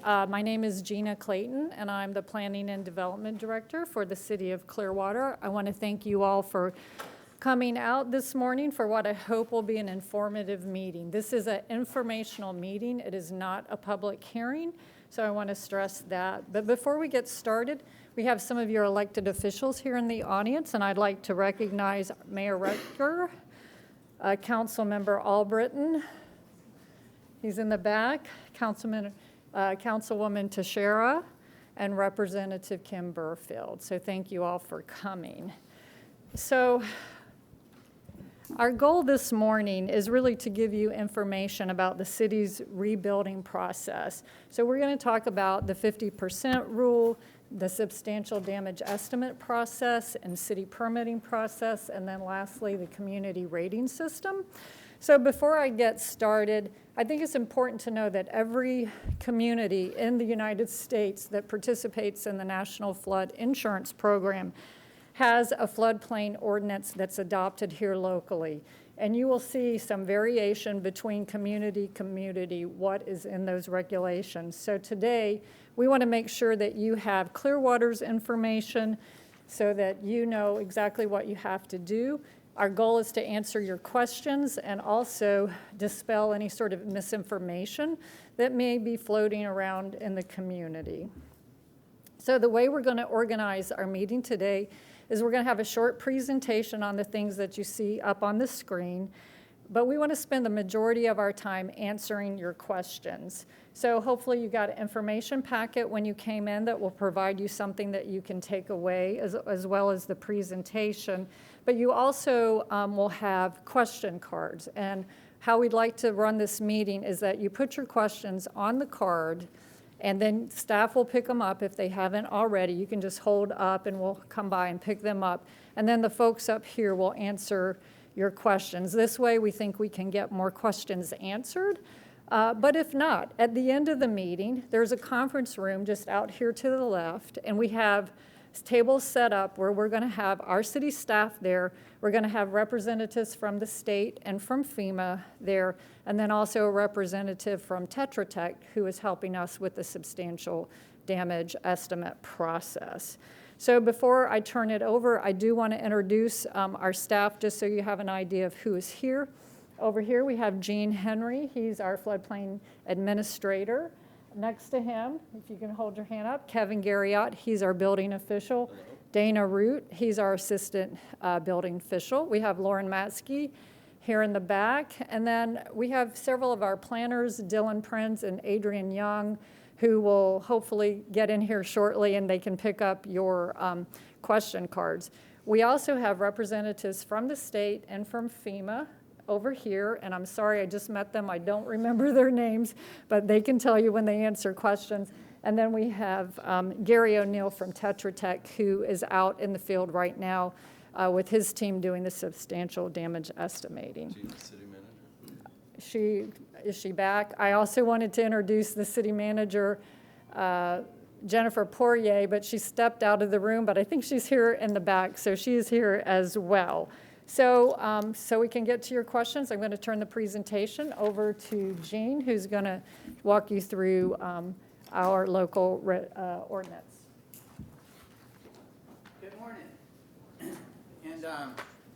My name is Gina Clayton, and I'm the Planning and Development Director for the City of Clearwater. I want to thank you all for coming out this morning for what I hope will be an informative meeting. This is an informational meeting. It is not a public hearing, so I want to stress that. But before we get started, we have some of your elected officials here in the audience, and I'd like to recognize Mayor Rutger, Councilmember Albritton, he's in the back, Councilwoman Teixeira, and Representative Kim Burfield. So thank you all for coming. So our goal this morning is really to give you information about the city's rebuilding process. So we're going to talk about the 50% rule, the substantial damage estimate process and city permitting process, and then lastly, the community rating system. So before I get started, I think it's important to know that every community in the United States that participates in the National Flood Insurance Program has a floodplain ordinance that's adopted here locally. And you will see some variation between community, what is in those regulations. So today, we want to make sure that you have Clearwater's information so that you know exactly what you have to do. Our goal is to answer your questions and also dispel any sort of misinformation that may be floating around in the community. So the way we're going to organize our meeting today is we're going to have a short presentation on the things that you see up on the screen, but we want to spend the majority of our time answering your questions. So hopefully you got an information packet when you came in that will provide you something that you can take away as well as the presentation. But you also will have question cards. And how we'd like to run this meeting is that you put your questions on the card, and then staff will pick them up if they haven't already. You can just hold up and we'll come by and pick them up. And then the folks up here will answer your questions. This way we think we can get more questions answered. But if not, at the end of the meeting, there's a conference room just out here to the left, and we have tables set up where we're going to have our city staff there. We're going to have representatives from the state and from FEMA there, and then also a representative from Tetra Tech who is helping us with the substantial damage estimate process. So before I turn it over, I do want to introduce our staff just so you have an idea of who is here. Over here we have Gene Henry. He's our floodplain administrator. Next to him, if you can hold your hand up, Kevin Garriott, he's our building official. Hello. Dana Root, he's our assistant building official. We have Lauren Matsky here in the back. And then we have several of our planners, Dylan Prinz and Adrian Young, who will hopefully get in here shortly and they can pick up your question cards. We also have representatives from the state and from FEMA over here, and I'm sorry, I just met them. I don't remember their names, but they can tell you when they answer questions. And then we have Gary O'Neill from Tetra Tech, who is out in the field right now with his team doing the substantial damage estimating. She's the city manager. Is she back? I also wanted to introduce the city manager, Jennifer Poirier, but she stepped out of the room, but I think she's here in the back, so she is here as well. So, so we can get to your questions. I'm going to turn the presentation over to Gene, who's going to walk you through our local ordinance. Good morning. And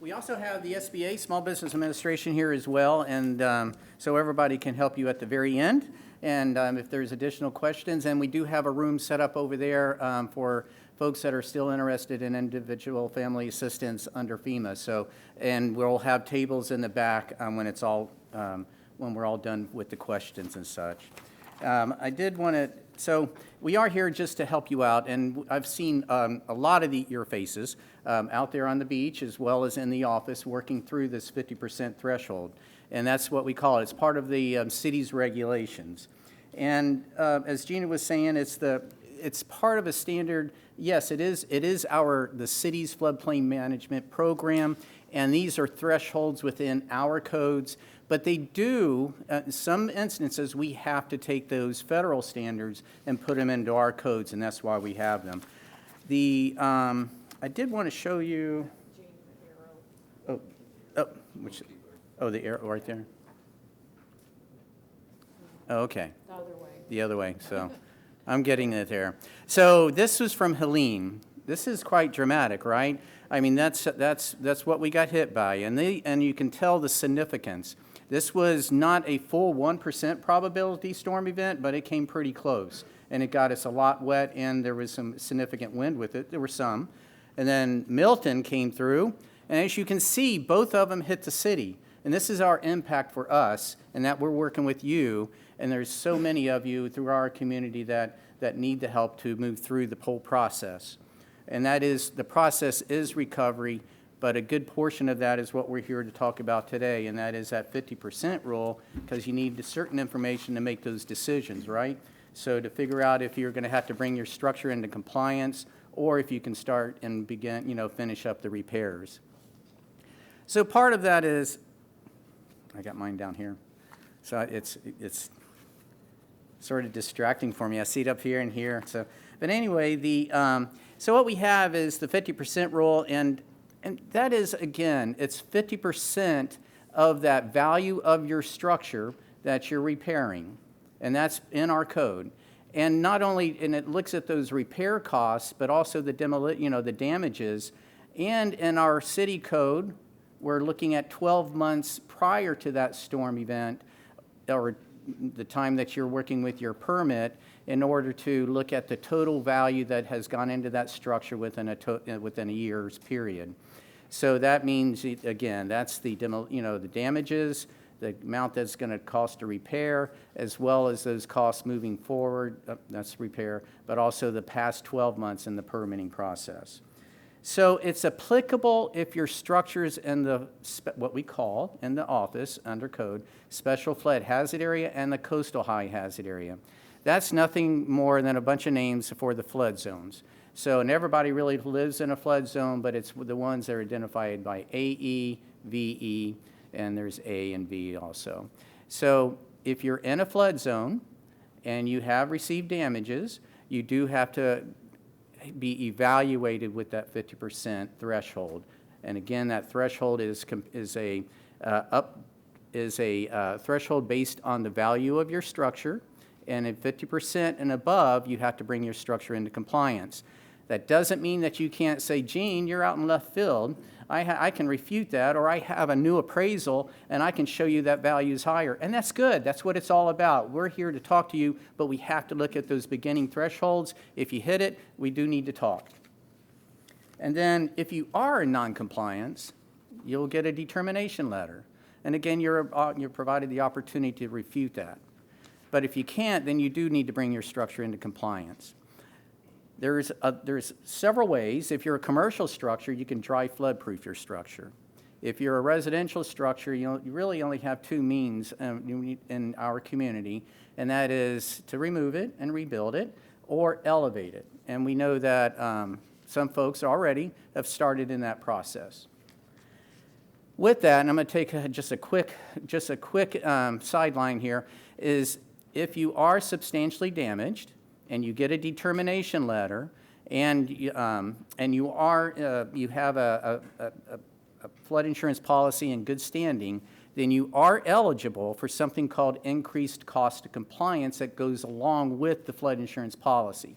we also have the SBA, Small Business Administration, here as well, and so everybody can help you at the very end. And if there's additional questions, and we do have a room set up over there for folks that are still interested in individual family assistance under FEMA. So, and we'll have tables in the back when it's all, when we're all done with the questions and such. I did want to, so we are here just to help you out, and I've seen a lot of your faces out there on the beach as well as in the office working through this 50% threshold. And that's what we call it. It's part of the city's regulations. And as Gina was saying, it's part of a standard. Yes, it is the city's floodplain management program, and these are thresholds within our codes. But they do, in some instances, we have to take those federal standards and put them into our codes, and that's why we have them. I did want to show you. The arrow right there. Oh, okay. The other way. the other way, so I'm getting it there. So this was from Helene. This is quite dramatic, right? I mean, that's what we got hit by, and you can tell the significance. This was not a full 1% probability storm event, but it came pretty close, and it got us a lot wet, and there was some significant wind with it. There were some. And then Milton came through, and as you can see, both of them hit the city. And this is our impact for us, and that we're working with you, and there's so many of you through our community that need the help to move through the whole process. And that is, the process is recovery, but a good portion of that is what we're here to talk about today, and that is that 50% rule, because you need certain information to make those decisions, right? So to figure out if you're going to have to bring your structure into compliance, or if you can start and begin, finish up the repairs. So part of that is, I got mine down here, so it's sort of distracting for me. I see it up here and here. So, but anyway, so what we have is the 50% rule, and that is, again, it's 50% of that value of your structure that you're repairing, and that's in our code. And not only, and it looks at those repair costs, but also the the damages. And in our city code, we're looking at 12 months prior to that storm event, or the time that you're working with your permit, in order to look at the total value that has gone into that structure within a year's period. So that means, again, that's the damages, the amount that's going to cost to repair, as well as those costs moving forward, that's repair, but also the past 12 months in the permitting process. So it's applicable if your structure's in the, what we call in the office under code, special flood hazard area and the coastal high hazard area. That's nothing more than a bunch of names for the flood zones. So, and everybody really lives in a flood zone, but it's the ones that are identified by AE, VE, and there's A and V also. So if you're in a flood zone and you have received damages, you do have to be evaluated with that 50% threshold. And again, that threshold is a threshold based on the value of your structure. And at 50% and above, you have to bring your structure into compliance. That doesn't mean that you can't say, Gene, you're out in left field. I can refute that, or I have a new appraisal, and I can show you that value is higher. And that's good. That's what it's all about. We're here to talk to you, but we have to look at those beginning thresholds. If you hit it, we do need to talk. And then if you are in noncompliance, you'll get a determination letter. And again, you're provided the opportunity to refute that. But if you can't, then you do need to bring your structure into compliance. There's several ways. If you're a commercial structure, you can dry flood proof your structure. If you're a residential structure, you really only have two means in our community, and that is to remove it and rebuild it, or elevate it. And we know that some folks already have started in that process. With that, and I'm going to take just a quick sideline here, is if you are substantially damaged and you get a determination letter, and you have a flood insurance policy in good standing, then you are eligible for something called increased cost of compliance that goes along with the flood insurance policy.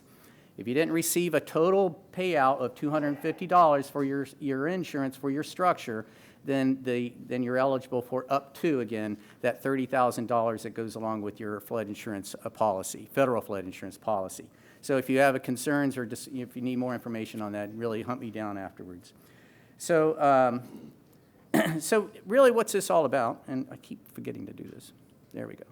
If you didn't receive a total payout of $250 for your insurance for your structure, then you're eligible for up to, again, that $30,000 that goes along with your flood insurance policy, federal flood insurance policy. So if you have concerns or just if you need more information on that, really hunt me down afterwards. So, so really what's this all about? And I keep forgetting to do this. There we go.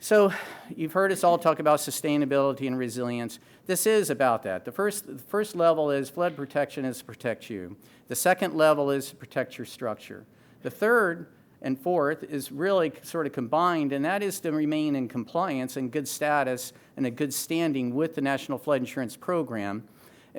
So you've heard us all talk about sustainability and resilience. This is about that. The first level is flood protection is to protect you. The second level is to protect your structure. The third and fourth is really sort of combined, and that is to remain in compliance and good status and a good standing with the National Flood Insurance Program.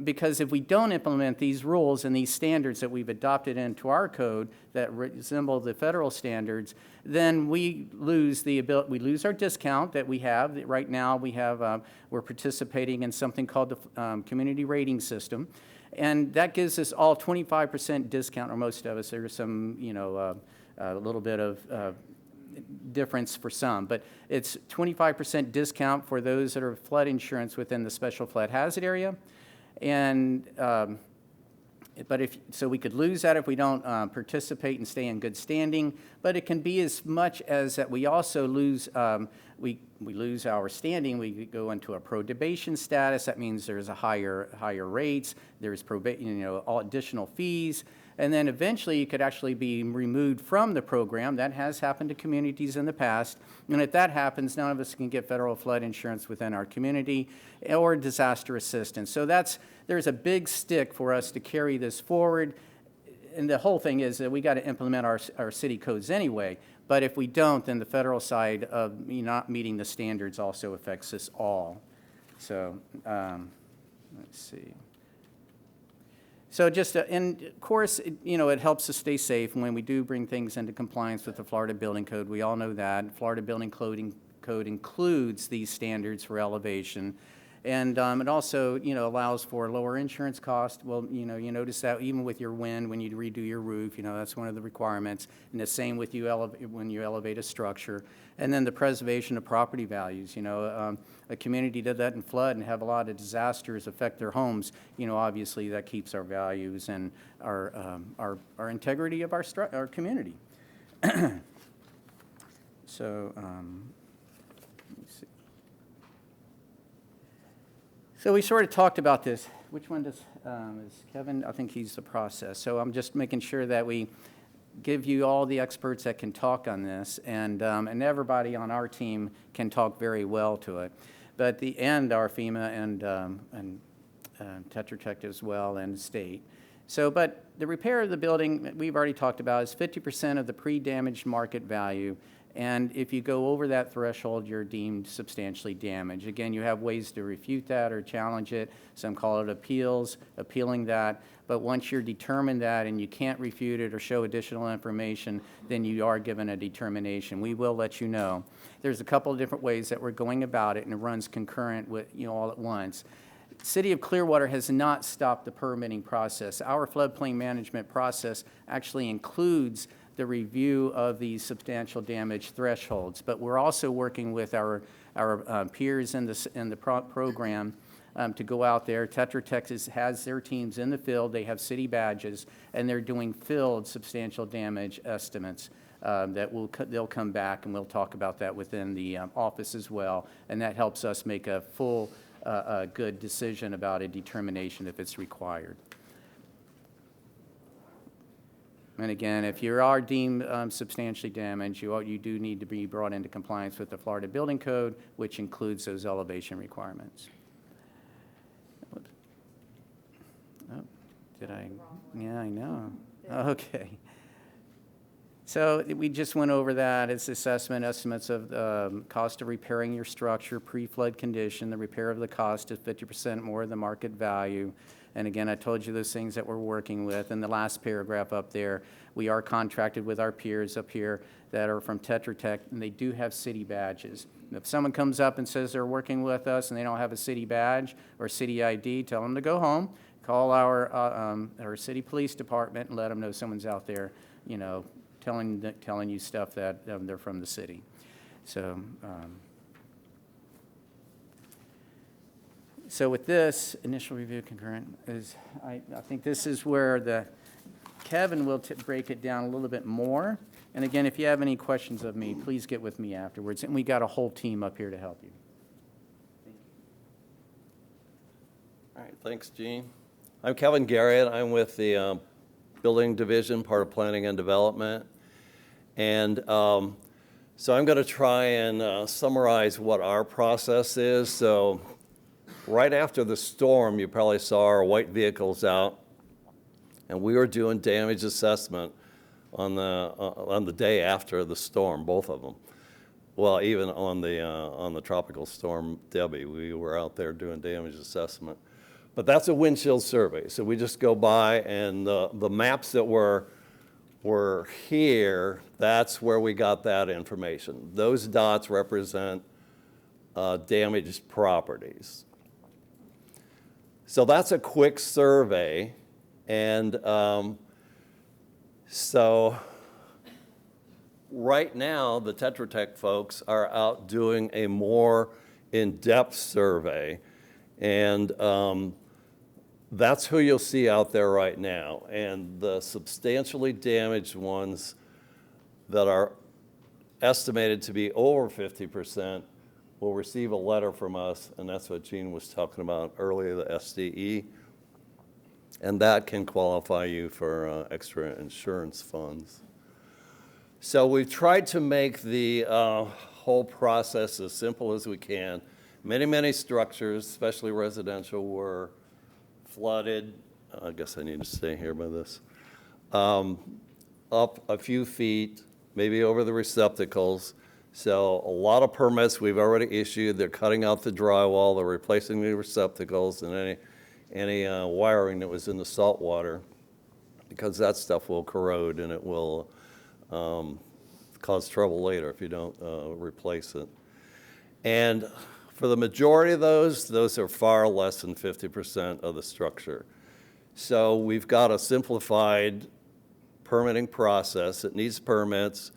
Because if we don't implement these rules and these standards that we've adopted into our code that resemble the federal standards, then we lose the ability. We lose our discount that we have. Right now, we're participating in something called the community rating system, and that gives us all 25% discount, or most of us. There's some, a little bit of difference for some, but it's 25% discount for those that are flood insurance within the special flood hazard area. And so we could lose that if we don't participate and stay in good standing. But it can be as much as that we also lose, we lose our standing. We go into a probation status. That means there's a higher rates. There's all additional fees. And then eventually you could actually be removed from the program. That has happened to communities in the past. And if that happens, none of us can get federal flood insurance within our community or disaster assistance. So there's a big stick for us to carry this forward. And the whole thing is that we got to implement our city codes anyway. But if we don't, then the federal side of not meeting the standards also affects us all. So let's see. So and of course, it helps us stay safe when we do bring things into compliance with the Florida Building Code. We all know that. Florida Building Code includes these standards for elevation. And it also, allows for lower insurance costs. Well, you notice that even with your wind, when you redo your roof, that's one of the requirements. And the same with when you elevate a structure. And then the preservation of property values. A community did that in flood and have a lot of disasters affect their homes. Obviously that keeps our values and our integrity of our community. So, let me see. So we sort of talked about this. Which one is Kevin? I think he's the process. So I'm just making sure that we give you all the experts that can talk on this, and everybody on our team can talk very well to it. But at the end, our FEMA and Tetra Tech as well, and state. So, but the repair of the building we've already talked about is 50% of the pre-damaged market value. And if you go over that threshold, you're deemed substantially damaged. Again, you have ways to refute that or challenge it. Some call it appealing that. But once you're determined that and you can't refute it or show additional information, then you are given a determination. We will let you know. There's a couple of different ways that we're going about it, and it runs concurrent with, all at once. City of Clearwater has not stopped the permitting process. Our floodplain management process actually includes the review of these substantial damage thresholds, but we're also working with our peers in the program to go out there. Tetra Tech has their teams in the field. They have city badges, and they're doing field substantial damage estimates they'll come back, and we'll talk about that within the office as well, and that helps us make a full, good decision about a determination if it's required. And again, if you are deemed substantially damaged, you do need to be brought into compliance with the Florida Building Code, which includes those elevation requirements. Oh, did I? Yeah, I know. Okay. So we just went over that. It's estimates of cost of repairing your structure, pre-flood condition. The repair of the cost is 50% more than the market value. And again, I told you those things that we're working with. In the last paragraph up there, we are contracted with our peers up here that are from Tetra Tech, and they do have city badges. If someone comes up and says they're working with us and they don't have a city badge or city ID, tell them to go home, call our city police department and let them know someone's out there, telling you stuff that they're from the city. So, so with this initial review concurrent is, I think this is where Kevin will break it down a little bit more. And again, if you have any questions of me, please get with me afterwards. And we got a whole team up here to help you. Thank you. All right, thanks, Gene. I'm Kevin Garrett. I'm with the Building Division, part of Planning and Development. And so I'm going to try and summarize what our process is. So right after the storm, you probably saw our white vehicles out, and we were doing damage assessment on the day after the storm, both of them. Well, even on the tropical storm Debbie, we were out there doing damage assessment. But that's a windshield survey, so we just go by, and the maps that were here, that's where we got that information. Those dots represent damaged properties. So that's a quick survey, and so right now, the Tetra Tech folks are out doing a more in-depth survey. And that's who you'll see out there right now. And the substantially damaged ones that are estimated to be over 50% will receive a letter from us, and that's what Gene was talking about earlier, the SDE. And that can qualify you for extra insurance funds. So we've tried to make the whole process as simple as we can. Many structures, especially residential, were flooded. I guess I need to stay here by this. Up a few feet, maybe over the receptacles. So a lot of permits we've already issued. They're cutting out the drywall, they're replacing the receptacles and any wiring that was in the salt water, because that stuff will corrode and it will cause trouble later if you don't replace it. And for the majority of those are far less than 50% of the structure. So we've got a simplified permitting process. It needs permits.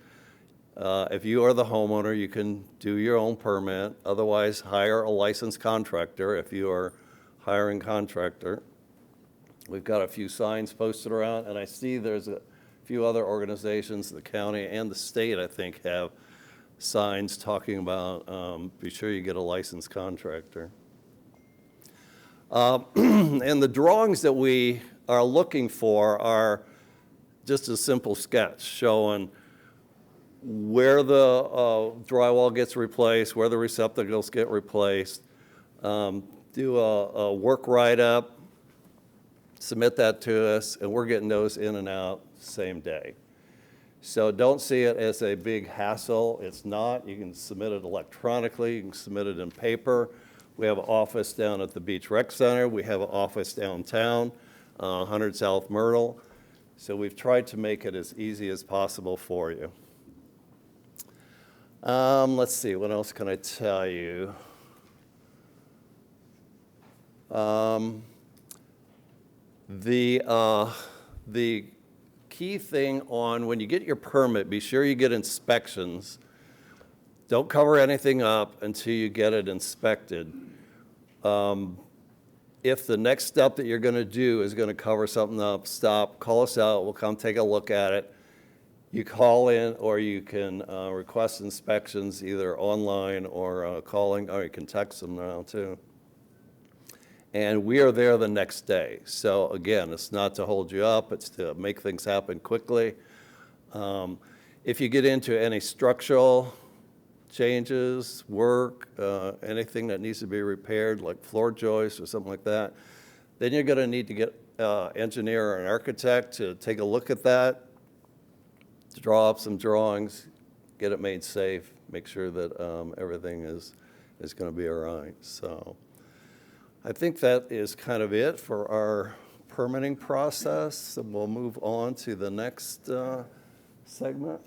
If you are the homeowner, you can do your own permit. Otherwise, hire a licensed contractor if you are hiring contractor. We've got a few signs posted around, and I see there's a few other organizations, the county and the state, I think, have signs talking about be sure you get a licensed contractor. And the drawings that we are looking for are just a simple sketch showing where the drywall gets replaced, where the receptacles get replaced, do a work write-up, submit that to us, and we're getting those in and out same day. So don't see it as a big hassle. It's not. You can submit it electronically. You can submit it in paper. We have an office down at the Beach Rec Center. We have an office downtown, 100 South Myrtle. So we've tried to make it as easy as possible for you. Let's see, what else can I tell you? The key thing on when you get your permit, be sure you get inspections. Don't cover anything up until you get it inspected. If the next step that you're going to do is going to cover something up, stop, call us out, we'll come take a look at it. You call in, or you can request inspections either online or calling, or you can text them now too. And we are there the next day. So again, it's not to hold you up, it's to make things happen quickly. If you get into any structural changes, work, anything that needs to be repaired, like floor joists or something like that, then you're going to need to get an engineer or an architect to take a look at that, to draw up some drawings, get it made safe, make sure that everything is going to be all right. So I think that is kind of it for our permitting process, and we'll move on to the next segment.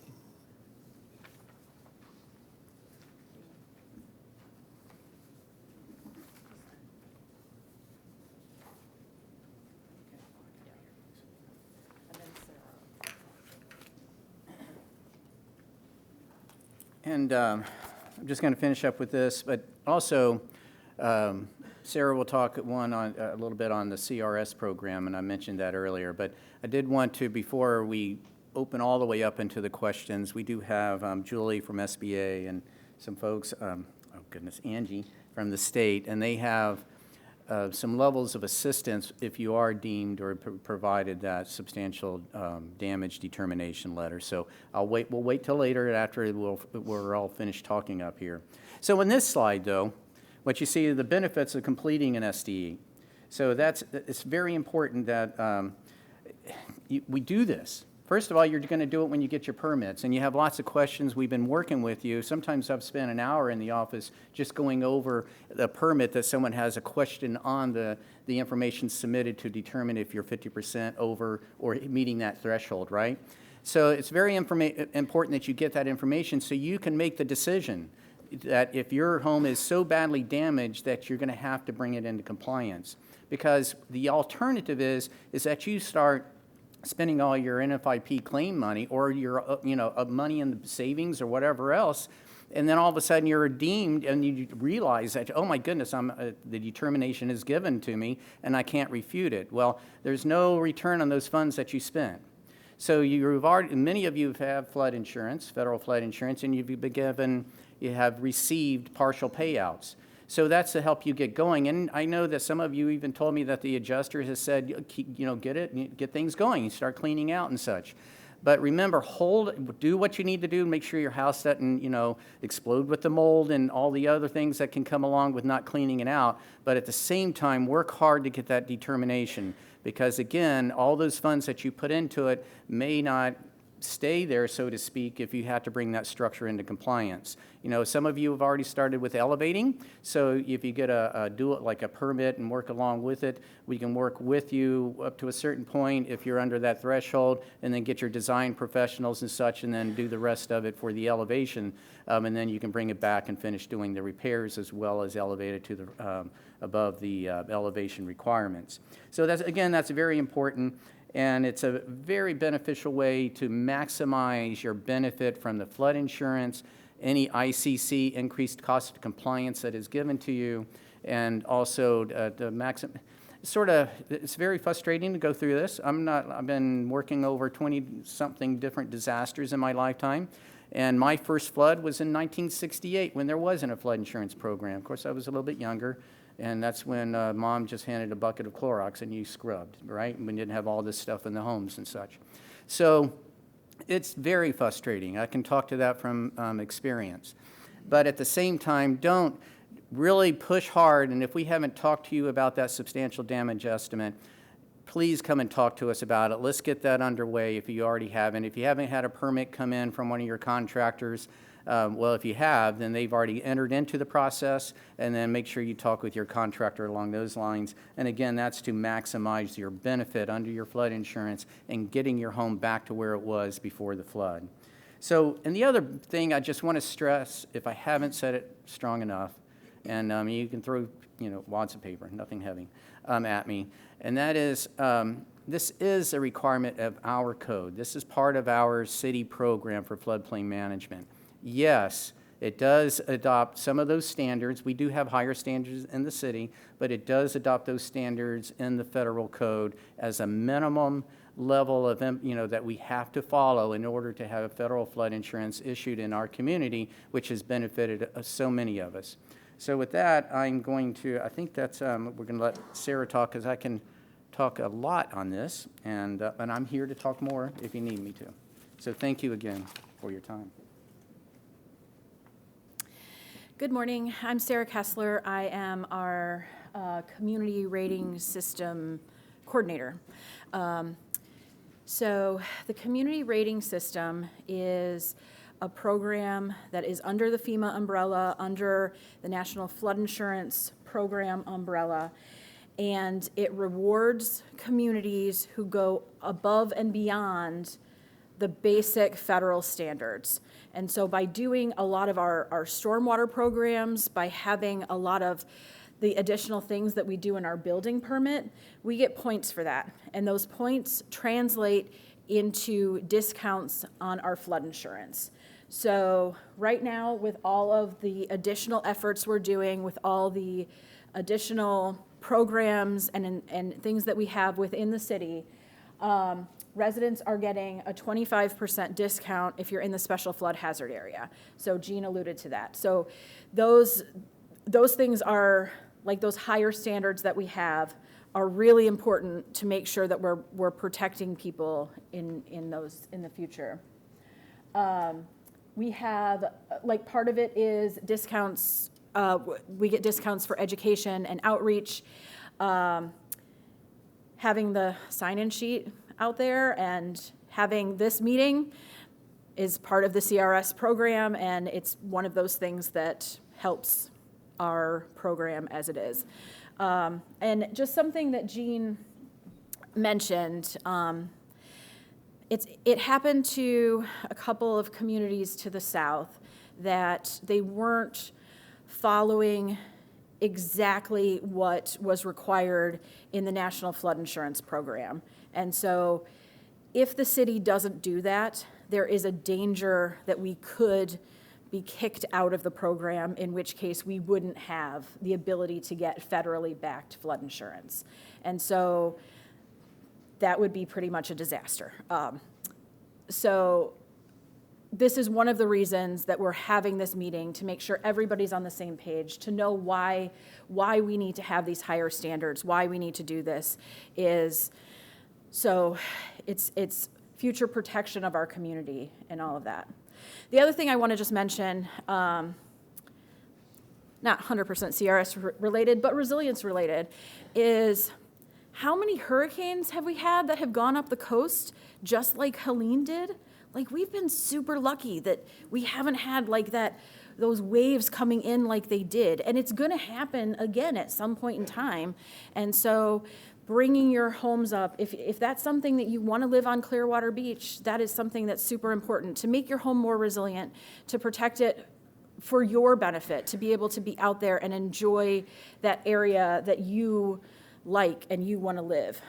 And I'm just going to finish up with this, but also Sarah will talk a little bit on the CRS program, and I mentioned that earlier. But I did want to, before we open all the way up into the questions, we do have Julie from SBA and some folks, Angie from the state, and they have some levels of assistance if you are deemed or provided that substantial damage determination letter. So we'll wait till later after we're all finished talking up here. So in this slide, though, what you see are the benefits of completing an SDE. So it's very important that we do this. First of all, you're going to do it when you get your permits, and you have lots of questions. We've been working with you. Sometimes I've spent an hour in the office just going over the permit that someone has a question on the information submitted to determine if you're 50% over or meeting that threshold, right? So it's very important that you get that information so you can make the decision that if your home is so badly damaged that you're going to have to bring it into compliance. Because the alternative is that you start spending all your NFIP claim money or your, money in the savings or whatever else, and then all of a sudden you're redeemed and you realize that, oh my goodness, the determination is given to me and I can't refute it. Well, there's no return on those funds that you spent. So many of you have flood insurance, federal flood insurance, and you have received partial payouts. So that's to help you get going. And I know that some of you even told me that the adjuster has said, get things going, you start cleaning out and such. But remember, do what you need to do to make sure your house doesn't, explode with the mold and all the other things that can come along with not cleaning it out. But at the same time, work hard to get that determination. Because again, all those funds that you put into it may not stay there, so to speak, if you have to bring that structure into compliance. Some of you have already started with elevating, so if you get do it like a permit and work along with it, we can work with you up to a certain point if you're under that threshold, and then get your design professionals and such, and then do the rest of it for the elevation, and then you can bring it back and finish doing the repairs as well as elevate it to the above the elevation requirements. So that's very important. And it's a very beneficial way to maximize your benefit from the flood insurance, any ICC, increased cost of compliance that is given to you, and also the maximum. It's very frustrating to go through this. I've been working over 20-something different disasters in my lifetime. And my first flood was in 1968 when there wasn't a flood insurance program. Of course, I was a little bit younger. And that's when Mom just handed a bucket of Clorox and you scrubbed, right? We didn't have all this stuff in the homes and such. So it's very frustrating. I can talk to that from experience. But at the same time, don't really push hard. And if we haven't talked to you about that substantial damage estimate, please come and talk to us about it. Let's get that underway if you already haven't. If you haven't had a permit come in from one of your contractors, well, if you have, then they've already entered into the process, and then make sure you talk with your contractor along those lines. And again, that's to maximize your benefit under your flood insurance and getting your home back to where it was before the flood. So, and the other thing I just want to stress, if I haven't said it strong enough, and you can throw, wads of paper, nothing heavy, at me, and that is, this is a requirement of our code. This is part of our city program for floodplain management. Yes, it does adopt some of those standards. We do have higher standards in the city, but it does adopt those standards in the federal code as a minimum level of, that we have to follow in order to have federal flood insurance issued in our community, which has benefited so many of us. So with that, I think that's, we're going to let Sarah talk, because I can talk a lot on this, and I'm here to talk more if you need me to. So thank you again for your time. Good morning. I'm Sarah Kessler. I am our community rating system coordinator. So the community rating system is a program that is under the FEMA umbrella, under the National Flood Insurance Program umbrella, and it rewards communities who go above and beyond the basic federal standards. And so by doing a lot of our stormwater programs, by having a lot of the additional things that we do in our building permit, we get points for that. And those points translate into discounts on our flood insurance. So right now, with all of the additional efforts we're doing, with all the additional programs and things that we have within the city, residents are getting a 25% discount if you're in the special flood hazard area. So Jean alluded to that. So those things are, like those higher standards that we have, are really important to make sure that we're protecting people in the future. We have, like, part of it is discounts. We get discounts for education and outreach. Having the sign-in sheet out there and having this meeting is part of the CRS program, and it's one of those things that helps our program as it is. And just something that Jean mentioned, it happened to a couple of communities to the south that they weren't following exactly what was required in the National Flood Insurance Program. And so if the city doesn't do that, there is a danger that we could be kicked out of the program, in which case we wouldn't have the ability to get federally backed flood insurance. And so that would be pretty much a disaster. So this is one of the reasons that we're having this meeting, to make sure everybody's on the same page, to know why we need to have these higher standards, why we need to do this, is so it's future protection of our community and all of that. The other thing I want to just mention, not 100% CRS related, but resilience related, is how many hurricanes have we had that have gone up the coast just like Helene did? Like, we've been super lucky that we haven't had like that, those waves coming in like they did. And it's going to happen again at some point in time. And so bringing your homes up, if that's something that you want to live on Clearwater Beach, that is something that's super important, to make your home more resilient, to protect it for your benefit, to be able to be out there and enjoy that area that you like and you want to live.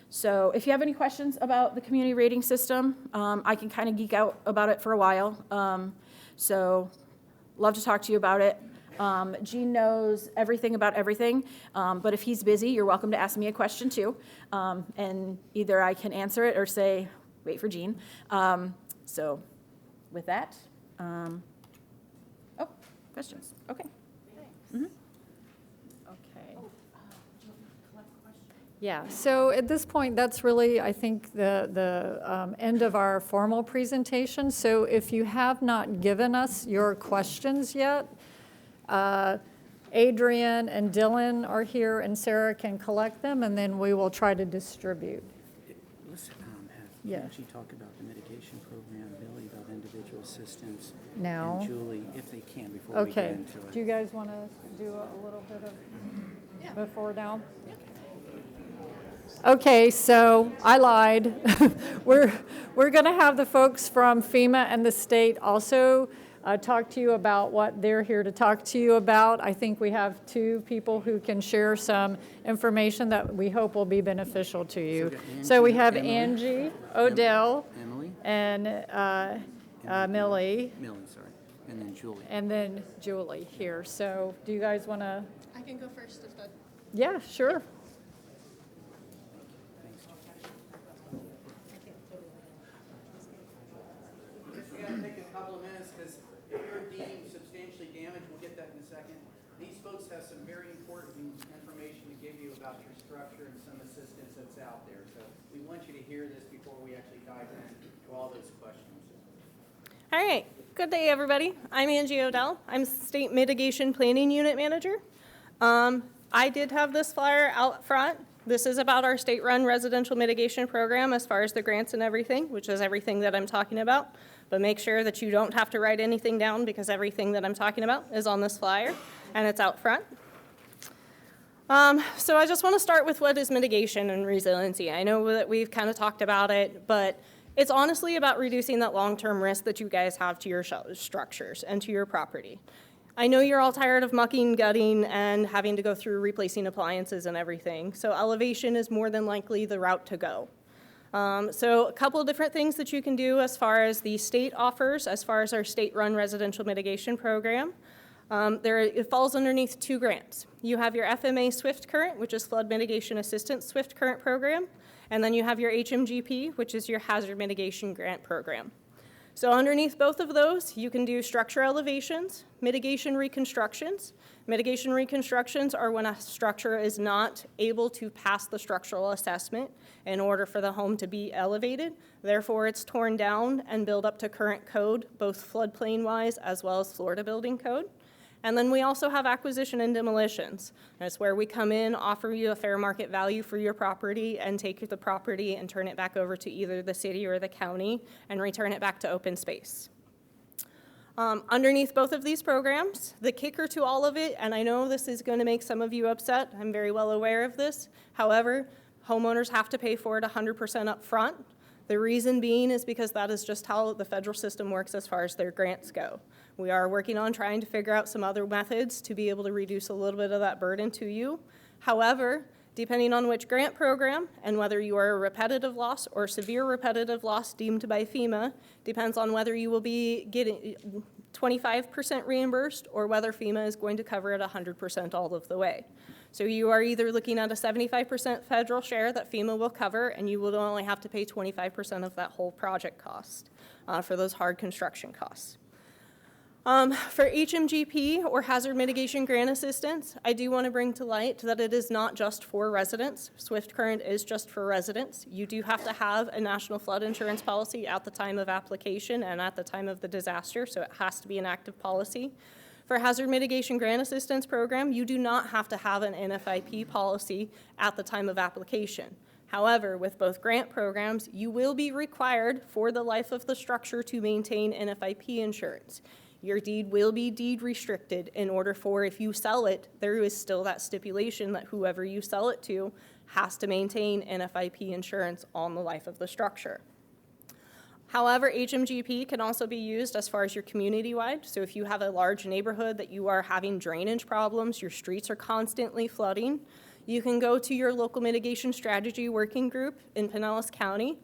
So if you have any questions about the community rating system, I can kind of geek out about it for a while. So love to talk to you about it. Gene knows everything about everything, but if he's busy, you're welcome to ask me a question too. And either I can answer it or say, wait for Gene. So with that, oh, questions, okay. Okay. Yeah, so at this point, that's really, I think, the end of our formal presentation. So if you have not given us your questions yet, Adrian and Dylan are here, and Sarah can collect them, and then we will try to distribute. Let's Yeah. actually talk about the mitigation program, Billy, about individual assistance. Now. And Julie, if they can, before we get Okay, into it. do you guys want to do a little bit of before now? Okay, so I lied. We're going to have the folks from FEMA and the state also talk to you about what they're here to talk to you about. I think we have two people who can share some information that we hope will be beneficial to you. So we have Angie, Odell, Emily? and Millie, Millie, sorry. And then Julie. and then Julie here. So do you guys want to? I can go first if that. Yeah, sure. We gotta take a couple of minutes, because if you're deemed substantially damaged, we'll get that in a second. These folks have some very important information to give you about your structure and some assistance that's out there. So we want you to hear this before we actually dive into all those questions. All right. Good day, everybody. I'm Angie Odell. I'm State Mitigation Planning Unit Manager. I did have this flyer out front. This is about our state-run residential mitigation program as far as the grants and everything, which is everything that I'm talking about. But make sure that you don't have to write anything down, because everything that I'm talking about is on this flyer, and it's out front. So I just want to start with what is mitigation and resiliency. I know that we've kind of talked about it, but it's honestly about reducing that long-term risk that you guys have to your structures and to your property. I know you're all tired of mucking, gutting, and having to go through replacing appliances and everything, so elevation is more than likely the route to go. So a couple of different things that you can do as far as the state offers, as far as our state-run residential mitigation program. It falls underneath two grants. You have your FMA Swift Current, which is Flood Mitigation Assistance Swift Current Program, and then you have your HMGP, which is your Hazard Mitigation Grant Program. So underneath both of those, you can do structure elevations, mitigation reconstructions. Mitigation reconstructions are when a structure is not able to pass the structural assessment in order for the home to be elevated. Therefore, it's torn down and built up to current code, both floodplain-wise as well as Florida building code. And then we also have acquisition and demolitions. That's where we come in, offer you a fair market value for your property, and take the property and turn it back over to either the city or the county and return it back to open space. Underneath both of these programs, the kicker to all of it, and I know this is going to make some of you upset, I'm very well aware of this. However, homeowners have to pay for it 100% up front. The reason being is because that is just how the federal system works as far as their grants go. We are working on trying to figure out some other methods to be able to reduce a little bit of that burden to you. However, Depending on which grant program and whether you are a repetitive loss or severe repetitive loss deemed by FEMA, depends on whether you will be getting 25% reimbursed or whether FEMA is going to cover it 100% all of the way. So you are either looking at a 75% federal share that FEMA will cover, and you will only have to pay 25% of that whole project cost for those hard construction costs. For HMGP, or Hazard Mitigation Grant Assistance, I do want to bring to light that it is not just for residents. Swift Current is just for residents. You do have to have a national flood insurance policy at the time of application and at the time of the disaster, so it has to be an active policy. For Hazard Mitigation Grant Assistance Program, you do not have to have an NFIP policy at the time of application. However, with both grant programs, you will be required for the life of the structure to maintain NFIP insurance. Your deed will be deed restricted in order for, if you sell it, there is still that stipulation that whoever you sell it to has to maintain NFIP insurance on the life of the structure. However, HMGP can also be used as far as your community-wide. So if you have a large neighborhood that you are having drainage problems, your streets are constantly flooding, you can go to your local mitigation strategy working group in Pinellas County,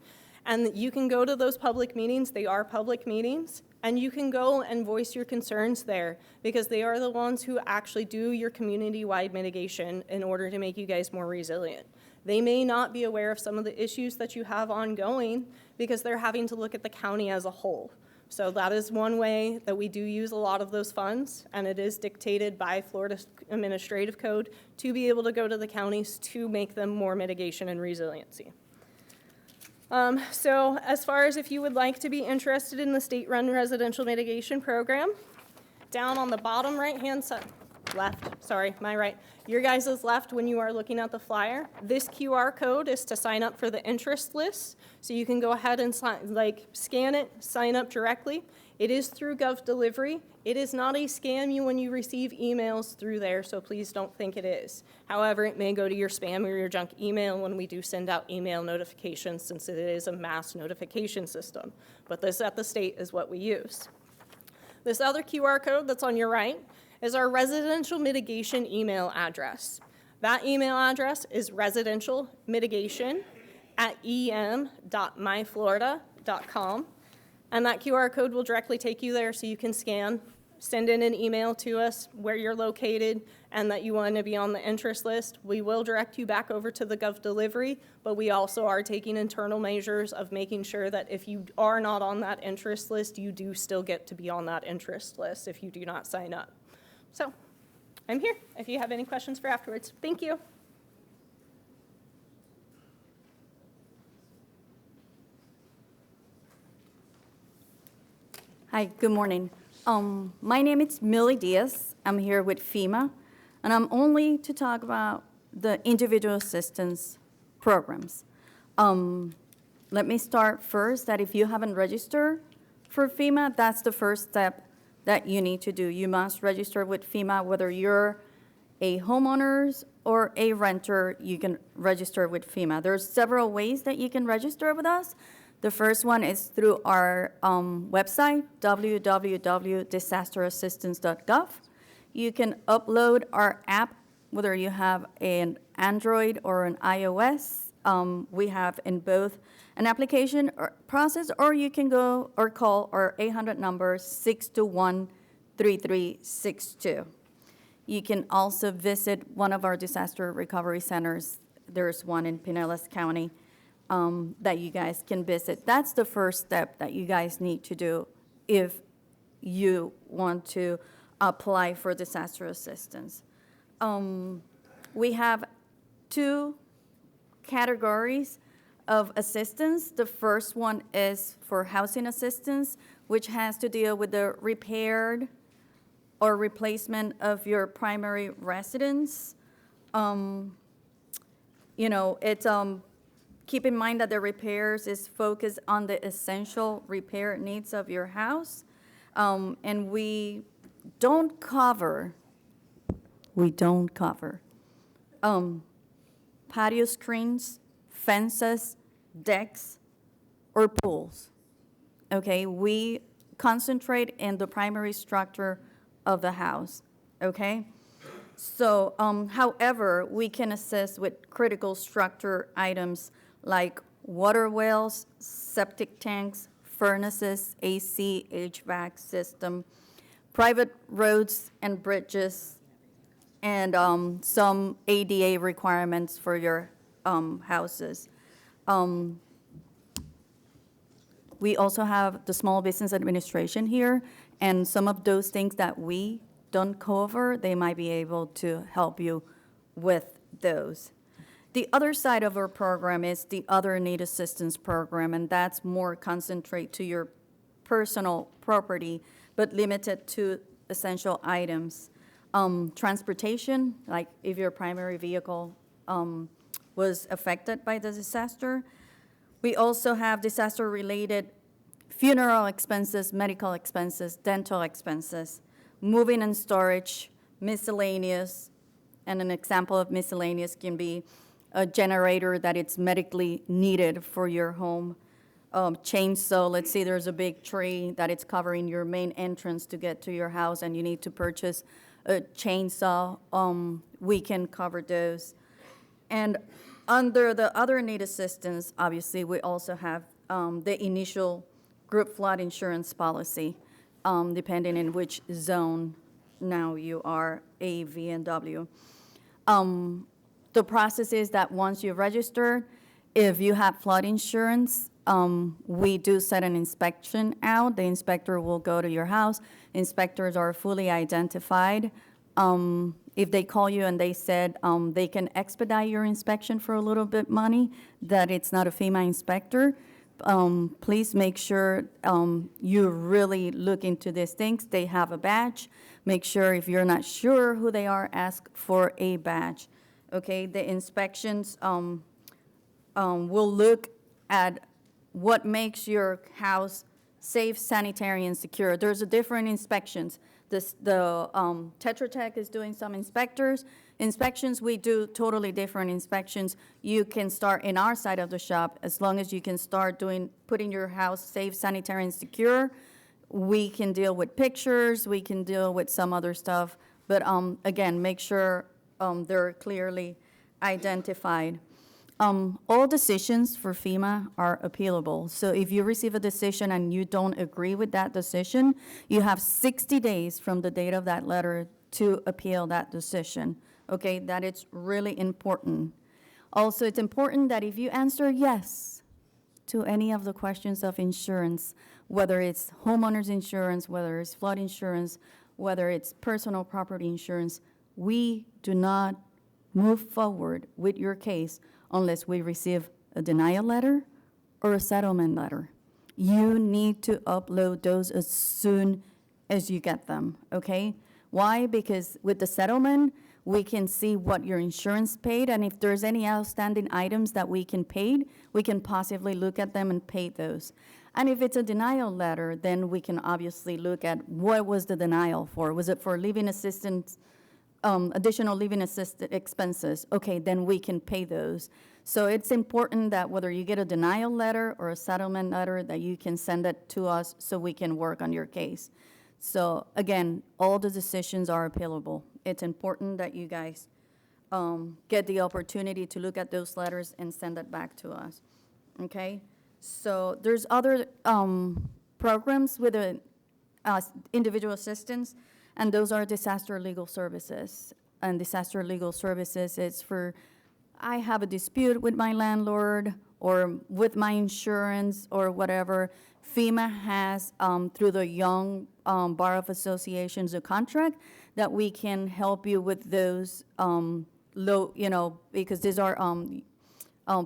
and you can go to those public meetings. They are public meetings. And you can go and voice your concerns there because they are the ones who actually do your community-wide mitigation in order to make you guys more resilient. They may not be aware of some of the issues that you have ongoing because they're having to look at the county as a whole. So that is one way that we do use a lot of those funds, and it is dictated by Florida Administrative Code to be able to go to the counties to make them more mitigation and resiliency. So as far as if you would like to be interested in the state-run residential mitigation program, down on the bottom right-hand side, left, sorry, my right, your guys' left when you are looking at the flyer, this QR code is to sign up for the interest list. So you can go ahead and scan it, sign up directly. It is through Gov Delivery. It is not a scam when you receive emails through there, so please don't think it is. However, it may go to your spam or your junk email when we do send out email notifications, since it is a mass notification system. But this at the state is what we use. This other QR code that's on your right is our residential mitigation email address. That email address is residentialmitigation@em.myflorida.com. And that QR code will directly take you there so you can scan, send in an email to us where you're located and that you want to be on the interest list. We will direct you back over to the Gov Delivery, but we also are taking internal measures of making sure that if you are not on that interest list, you do still get to be on that interest list if you do not sign up. So I'm here if you have any questions for afterwards. Thank you. Hi, good morning. My name is Millie Diaz. I'm here with FEMA, and I'm only to talk about the individual assistance programs. Let me start first that if you haven't registered for FEMA, that's the first step that you need to do. You must register with FEMA, whether you're a homeowner or a renter, you can register with FEMA. There's several ways that you can register with us. The first one is through our website, www.disasterassistance.gov. You can upload our app, whether you have an Android or an iOS. We have in both an application process, or you can go or call our 800 number, 621-3362. You can also visit one of our disaster recovery centers. There's one in Pinellas County. That you guys can visit. That's the first step that you guys need to do if you want to apply for disaster assistance. We have two categories of assistance. The first one is for housing assistance, which has to deal with the repair or replacement of your primary residence. It's keep in mind that the repairs is focused on the essential repair needs of your house. And we don't cover patio screens, fences, decks, or pools. Okay, we concentrate in the primary structure of the house, okay? So, however, we can assist with critical structure items like water wells, septic tanks, furnaces, AC, HVAC system, private roads and bridges, and some ADA requirements for your houses. We also have the Small Business Administration here, and some of those things that we don't cover, they might be able to help you with those. The other side of our program is the Other Need Assistance Program, and that's more concentrate to your personal property, but limited to essential items. Transportation, like if your primary vehicle was affected by the disaster. We also have disaster-related funeral expenses, medical expenses, dental expenses, moving and storage, miscellaneous, and an example of miscellaneous can be a generator that it's medically needed for your home. Chainsaw, let's say there's a big tree that it's covering your main entrance to get to your house and you need to purchase a chainsaw, we can cover those. And under the Other Need Assistance, obviously, we also have the initial group flood insurance policy, depending in which zone now you are, A, V, and W. The process is that once you register, if you have flood insurance, we do set an inspection out. The inspector will go to your house. Inspectors are fully identified. If they call you and they said they can expedite your inspection for a little bit money, that it's not a FEMA inspector, please make sure you really look into these things. They have a badge. Make sure if you're not sure who they are, ask for a badge. Okay, the inspections will look at what makes your house safe, sanitary, and secure. There's a different inspections. The Tetra Tech is doing some inspections. We do totally different inspections. You can start in our side of the shop as long as you can start putting your house safe, sanitary, and secure. We can deal with pictures. We can deal with some other stuff. But again, make sure they're clearly identified. All decisions for FEMA are appealable. So if you receive a decision and you don't agree with that decision, you have 60 days from the date of that letter to appeal that decision. Okay, that is really important. Also, it's important that if you answer yes to any of the questions of insurance, whether it's homeowners insurance, whether it's flood insurance, whether it's personal property insurance, we do not move forward with your case unless we receive a denial letter or a settlement letter. You need to upload those as soon as you get them, okay? Why? Because with the settlement, we can see what your insurance paid, and if there's any outstanding items that we can pay, we can possibly look at them and pay those. And if it's a denial letter, then we can obviously look at what was the denial for. Was it for living assistance, additional living assistance expenses? Okay, then we can pay those. So it's important that whether you get a denial letter or a settlement letter, that you can send it to us so we can work on your case. So again, all the decisions are appealable. It's important that you guys get the opportunity to look at those letters and send it back to us, okay? So there's other programs with individual assistance, and those are disaster legal services. And disaster legal services is for, I have a dispute with my landlord or with my insurance or whatever. FEMA has, through the Young Bar of Associations, a contract that we can help you with those because these are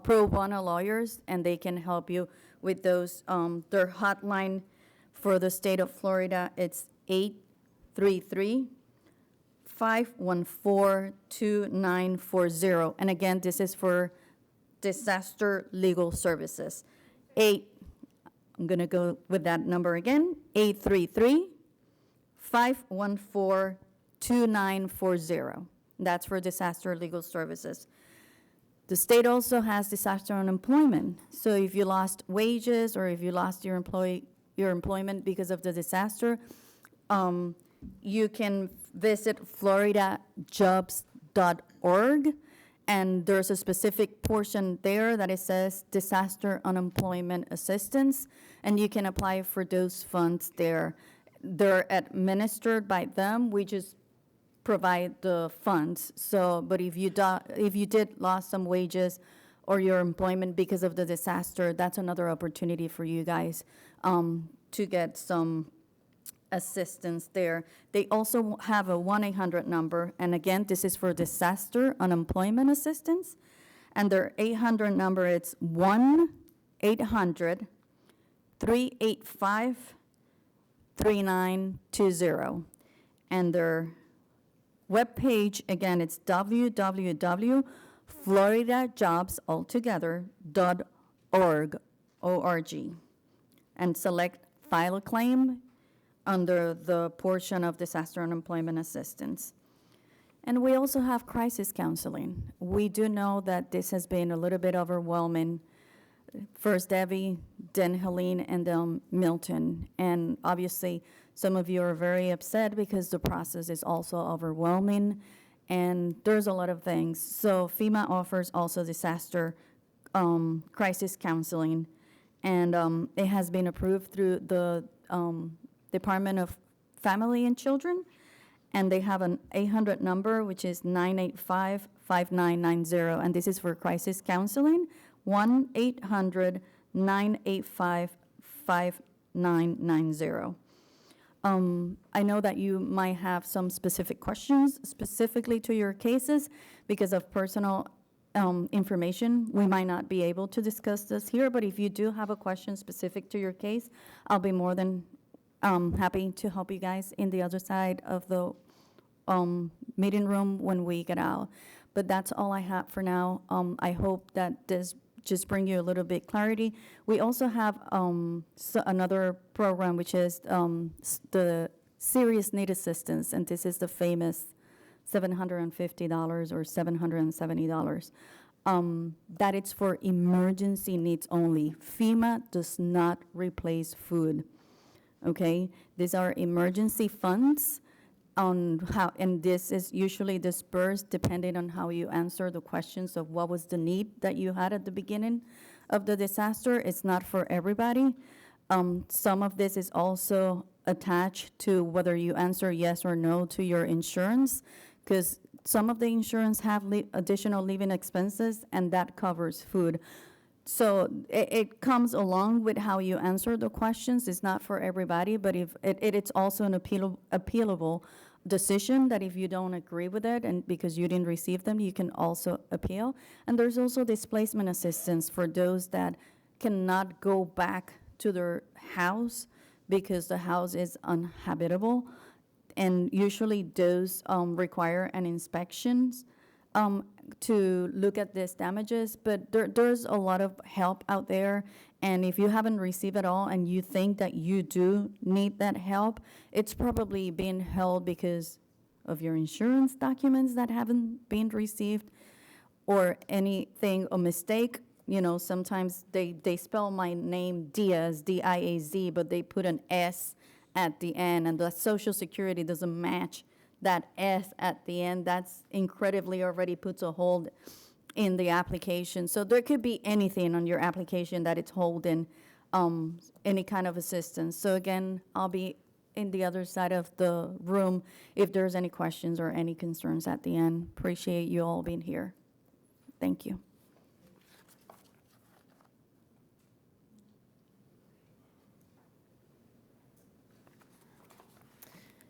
pro bono lawyers, and they can help you with those. Their hotline for the state of Florida, it's 833-514-2940. And again, this is for disaster legal services. I'm going to go with that number again, 833-514-2940. That's for disaster legal services. The state also has disaster unemployment. So if you lost wages or if you lost your employment because of the disaster, you can visit floridajobs.org, and there's a specific portion there that it says disaster unemployment assistance, and you can apply for those funds there. They're administered by them. We just provide the funds. So, but if you did lost some wages or your employment because of the disaster, that's another opportunity for you guys to get some assistance there. They also have a 1-800 number, and again, this is for disaster unemployment assistance. And their 800 number, it's 1-800-385-3920. And their webpage, again, it's www.floridajobsaltogether.org, and select file a claim under the portion of disaster unemployment assistance. And we also have crisis counseling. We do know that this has been a little bit overwhelming. First Debbie, then Helene, and then Milton. And obviously, some of you are very upset because the process is also overwhelming, and there's a lot of things. So FEMA offers also disaster crisis counseling, and it has been approved through the Department of Family and Children, and they have an 800 number, which is 985-5990, and this is for crisis counseling, 1-800-985-5990. I know that you might have some specific questions specifically to your cases because of personal information. We might not be able to discuss this here, but if you do have a question specific to your case, I'll be more than happy to help you guys in the other side of the meeting room when we get out. But that's all I have for now. I hope that this just bring you a little bit clarity. We also have another program, which is the serious need assistance, and this is the famous $750 or $770. That it's for emergency needs only. FEMA does not replace food. Okay, these are emergency funds on how, and this is usually dispersed depending on how you answer the questions of what was the need that you had at the beginning of the disaster. It's not for everybody. Some of this is also attached to whether you answer yes or no to your insurance, because some of the insurance have additional living expenses, and that covers food. So it comes along with how you answer the questions. It's not for everybody, but if it's also an appealable decision that if you don't agree with it and because you didn't receive them, you can also appeal. And there's also displacement assistance for those that cannot go back to their house because the house is uninhabitable. And usually those require an inspection to look at these damages, but there's a lot of help out there, and if you haven't received it all and you think that you do need that help, it's probably being held because of your insurance documents that haven't been received, or anything, a mistake. You know, sometimes they spell my name Diaz, D-I-A-Z, but they put an S at the end, and the Social Security doesn't match that S at the end. That's incredibly already puts a hold in the application. So there could be anything on your application that it's holding any kind of assistance. So again, I'll be in the other side of the room if there's any questions or any concerns at the end. Appreciate you all being here. Thank you.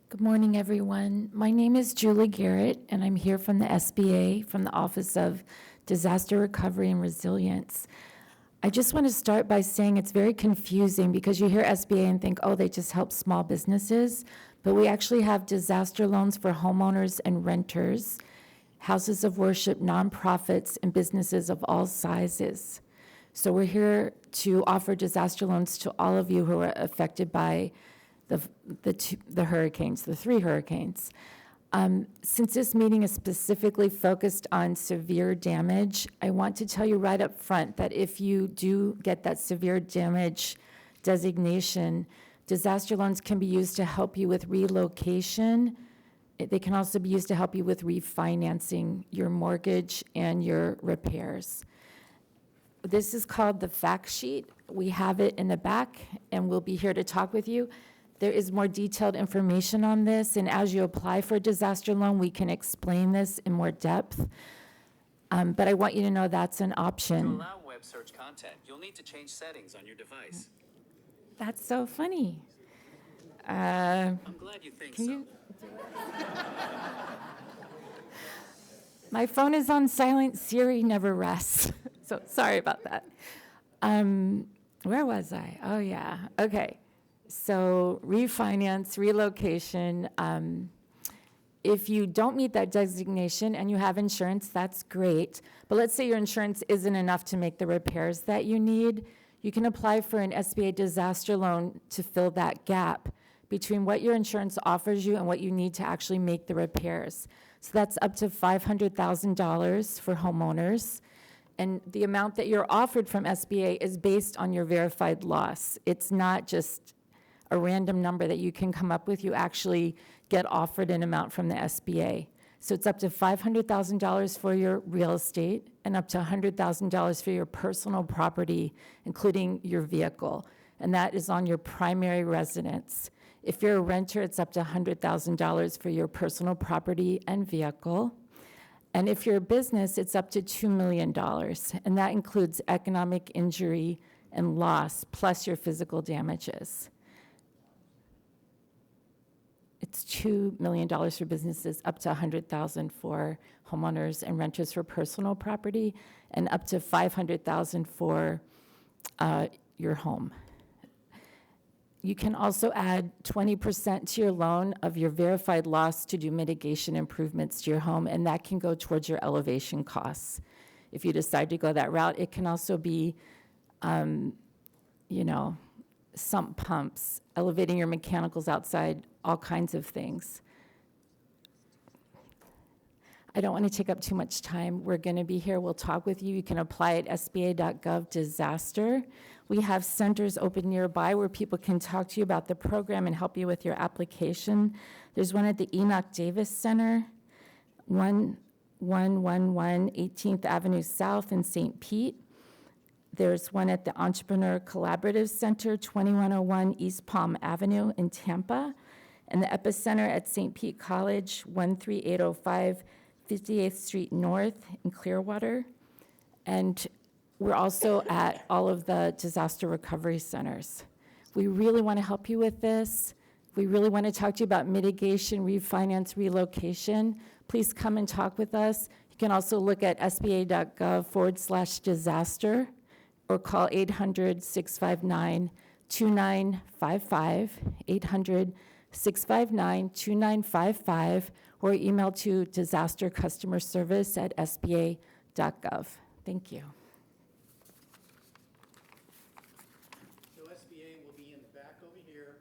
Good morning, everyone. My name is Julie Garrett, and I'm here from the SBA, from the Office of Disaster Recovery and Resilience. I just want to start by saying it's very confusing because you hear SBA and think, oh, they just help small businesses, but we actually have disaster loans for homeowners and renters, houses of worship, nonprofits, and businesses of all sizes. So we're here to offer disaster loans to all of you who are affected by the hurricanes, the 3 hurricanes. Since this meeting is specifically focused on severe damage, I want to tell you right up front that if you do get that severe damage designation, Disaster loans can be used to help you with relocation. They can also be used to help you with refinancing your mortgage and your repairs. This is called the fact sheet. We have it in the back, and we'll be here to talk with you. There is more detailed information on this, and as you apply for a disaster loan, we can explain this in more depth. But I want you to know that's an To option. allow web search content, you'll need to change settings on your device. That's so funny. I'm glad you think Can so. you? My phone is on silent. Siri never rests. So sorry about that. Where was I? Oh, yeah. Okay. So refinance, relocation. If you don't meet that designation and you have insurance, that's great. But let's say your insurance isn't enough to make the repairs that you need. You can apply for an SBA disaster loan to fill that gap between what your insurance offers you and what you need to actually make the repairs. So that's up to $500,000 for homeowners. And the amount that you're offered from SBA is based on your verified loss. It's not just a random number that you can come up with. You actually get offered an amount from the SBA. So it's up to $500,000 for your real estate and up to $100,000 for your personal property, including your vehicle. And that is on your primary residence. If you're a renter, it's up to $100,000 for your personal property and vehicle. And if you're a business, it's up to $2 million. And that includes economic injury and loss, plus your physical damages. It's $2 million for businesses, up to $100,000 for homeowners and renters for personal property, and up to $500,000 for your home. You can also add 20% to your loan of your verified loss to do mitigation improvements to your home, and that can go towards your elevation costs. If you decide to go that route, it can also be, sump pumps, elevating your mechanicals outside, all kinds of things. I don't want to take up too much time. We're going to be here. We'll talk with you. You can apply at sba.gov/disaster. We have centers open nearby where people can talk to you about the program and help you with your application. There's one at the Enoch Davis Center, 1111 18th Avenue South in St. Pete. There's one at the Entrepreneur Collaborative Center, 2101 East Palm Avenue in Tampa, and the Epicenter at St. Pete College, 13805 58th Street North in Clearwater. And we're also at all of the disaster recovery centers. We really want to help you with this. We really want to talk to you about mitigation, refinance, relocation. Please come and talk with us. You can also look at sba.gov/disaster or call 800-659-2955, 800-659-2955, or email to disastercustomerservice@sba.gov. Thank you. So SBA will be in the back over here,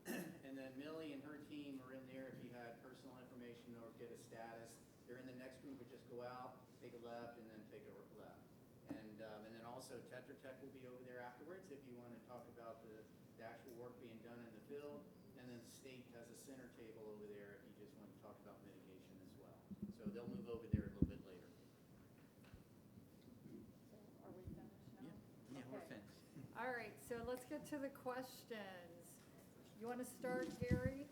and then Millie and her team are in there if you had personal information or get a status. They're in the next room, but just go out, take a left, and then take a left. And then also Tetra Tech will be over there afterwards if you want to talk about the actual work being done in the field. And then the state has a center table over there if you just want to talk about mitigation as well. So they'll move over there a little bit later. Are we finished now? Yeah, we're finished. All right, so let's get to the questions. You want to start, Gary?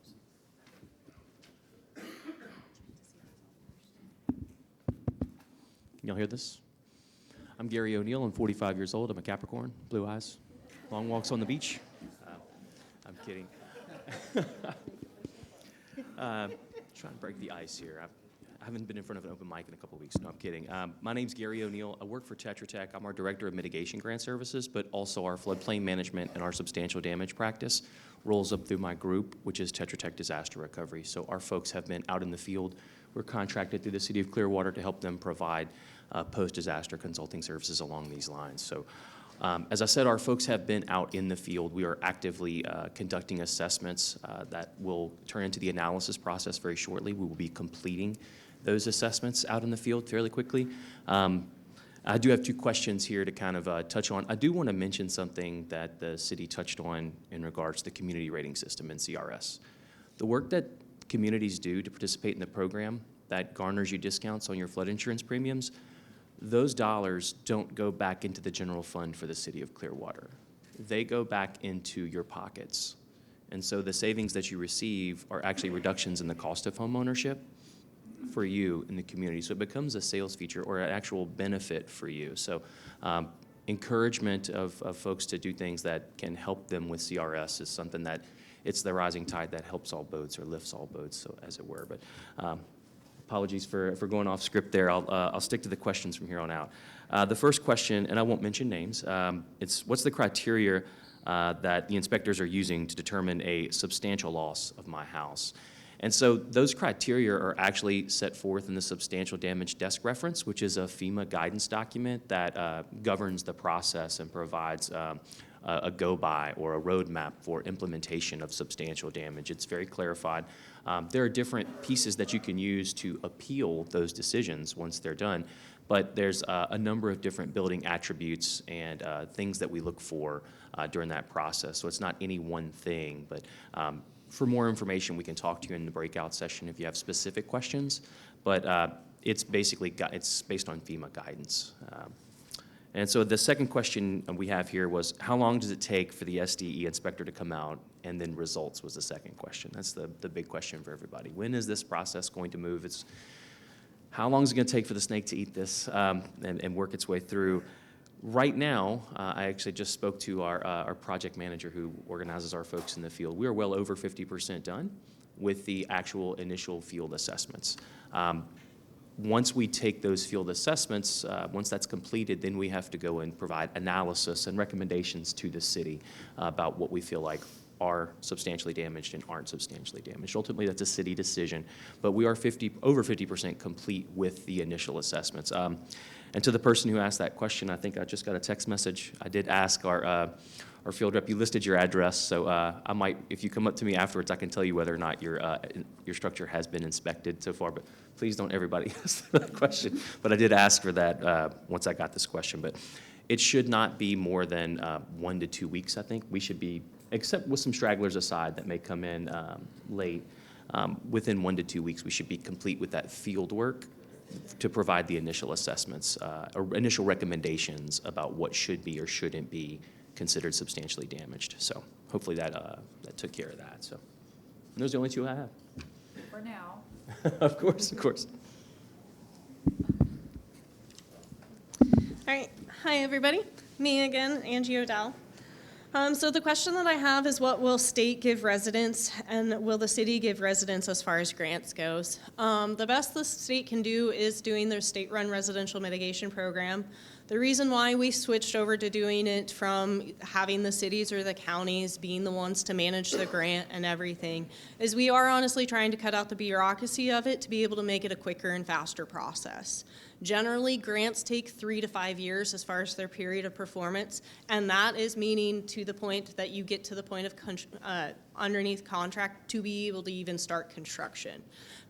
Can y'all hear this? I'm Gary O'Neill. I'm 45 years old. I'm a Capricorn, blue eyes, long walks on the beach. I'm kidding. Trying to break the ice here. I haven't been in front of an open mic in a couple of weeks. No, I'm kidding. My name's Gary O'Neill. I work for Tetra Tech. I'm our Director of Mitigation Grant Services, but also our floodplain management and our substantial damage practice rolls up through my group, which is Tetra Tech Disaster Recovery. So our folks have been out in the field. We're contracted through the City of Clearwater to help them provide post-disaster consulting services along these lines. So as I said, our folks have been out in the field. We are actively conducting assessments that will turn into the analysis process very shortly. We will be completing those assessments out in the field fairly quickly. I do have two questions here to kind of touch on. I do want to mention something that the city touched on in regards to the community rating system in CRS. The work that communities do to participate in the program that garners you discounts on your flood insurance premiums, those dollars don't go back into the general fund for the city of Clearwater. They go back into your pockets. And so the savings that you receive are actually reductions in the cost of homeownership for you in the community. So it becomes a sales feature or an actual benefit for you. So encouragement of folks to do things that can help them with CRS is something that it's the rising tide that helps all boats or lifts all boats, so as it were. But apologies for going off script there. I'll stick to the questions from here on out. The first question, and I won't mention names, it's what's the criteria that the inspectors are using to determine a substantial loss of my house? And so those criteria are actually set forth in the substantial damage desk reference, which is a FEMA guidance document that governs the process and provides a go-by or a roadmap for implementation of substantial damage. It's very clarified. There are different pieces that you can use to appeal those decisions once they're done, but there's a number of different building attributes and things that we look for during that process. So it's not any one thing, but for more information, we can talk to you in the breakout session if you have specific questions, but it's basically, it's based on FEMA guidance. And so the second question we have here was, how long does it take for the SDE inspector to come out? And then results was the second question. That's the big question for everybody. When is this process going to move? It's how long is it going to take for the snake to eat this and work its way through? Right now, I actually just spoke to our project manager who organizes our folks in the field. We are well over 50% done with the actual initial field assessments. Once we take those field assessments, once that's completed, then we have to go and provide analysis and recommendations to the city about what we feel like are substantially damaged and aren't substantially damaged. Ultimately, that's a city decision, but we are over 50% complete with the initial assessments. And to the person who asked that question, I think I just got a text message. I did ask our field rep, you listed your address, so I might, if you come up to me afterwards, I can tell you whether or not your structure has been inspected so far, but please don't everybody ask that question. But I did ask for that once I got this question, but it should not be more than 1 to 2 weeks, I think. We should be, except with some stragglers aside that may come in late, within 1 to 2 weeks, we should be complete with that field work to provide the initial assessments, or initial recommendations about what should be or shouldn't be considered substantially damaged. So hopefully that took care of that. So and those are the only two I have. For now. Of course, of course. All right. Hi, everybody. Me again, Angie O'Dell. So the question that I have is, what will state give residents and will the city give residents as far as grants goes? The best the state can do is doing their state-run residential mitigation program. The reason why we switched over to doing it from having the cities or the counties being the ones to manage the grant and everything is we are honestly trying to cut out the bureaucracy of it to be able to make it a quicker and faster process. Generally, grants take 3 to 5 years as far as their period of performance, and that is meaning to the point that you get to the point of underneath contract to be able to even start construction.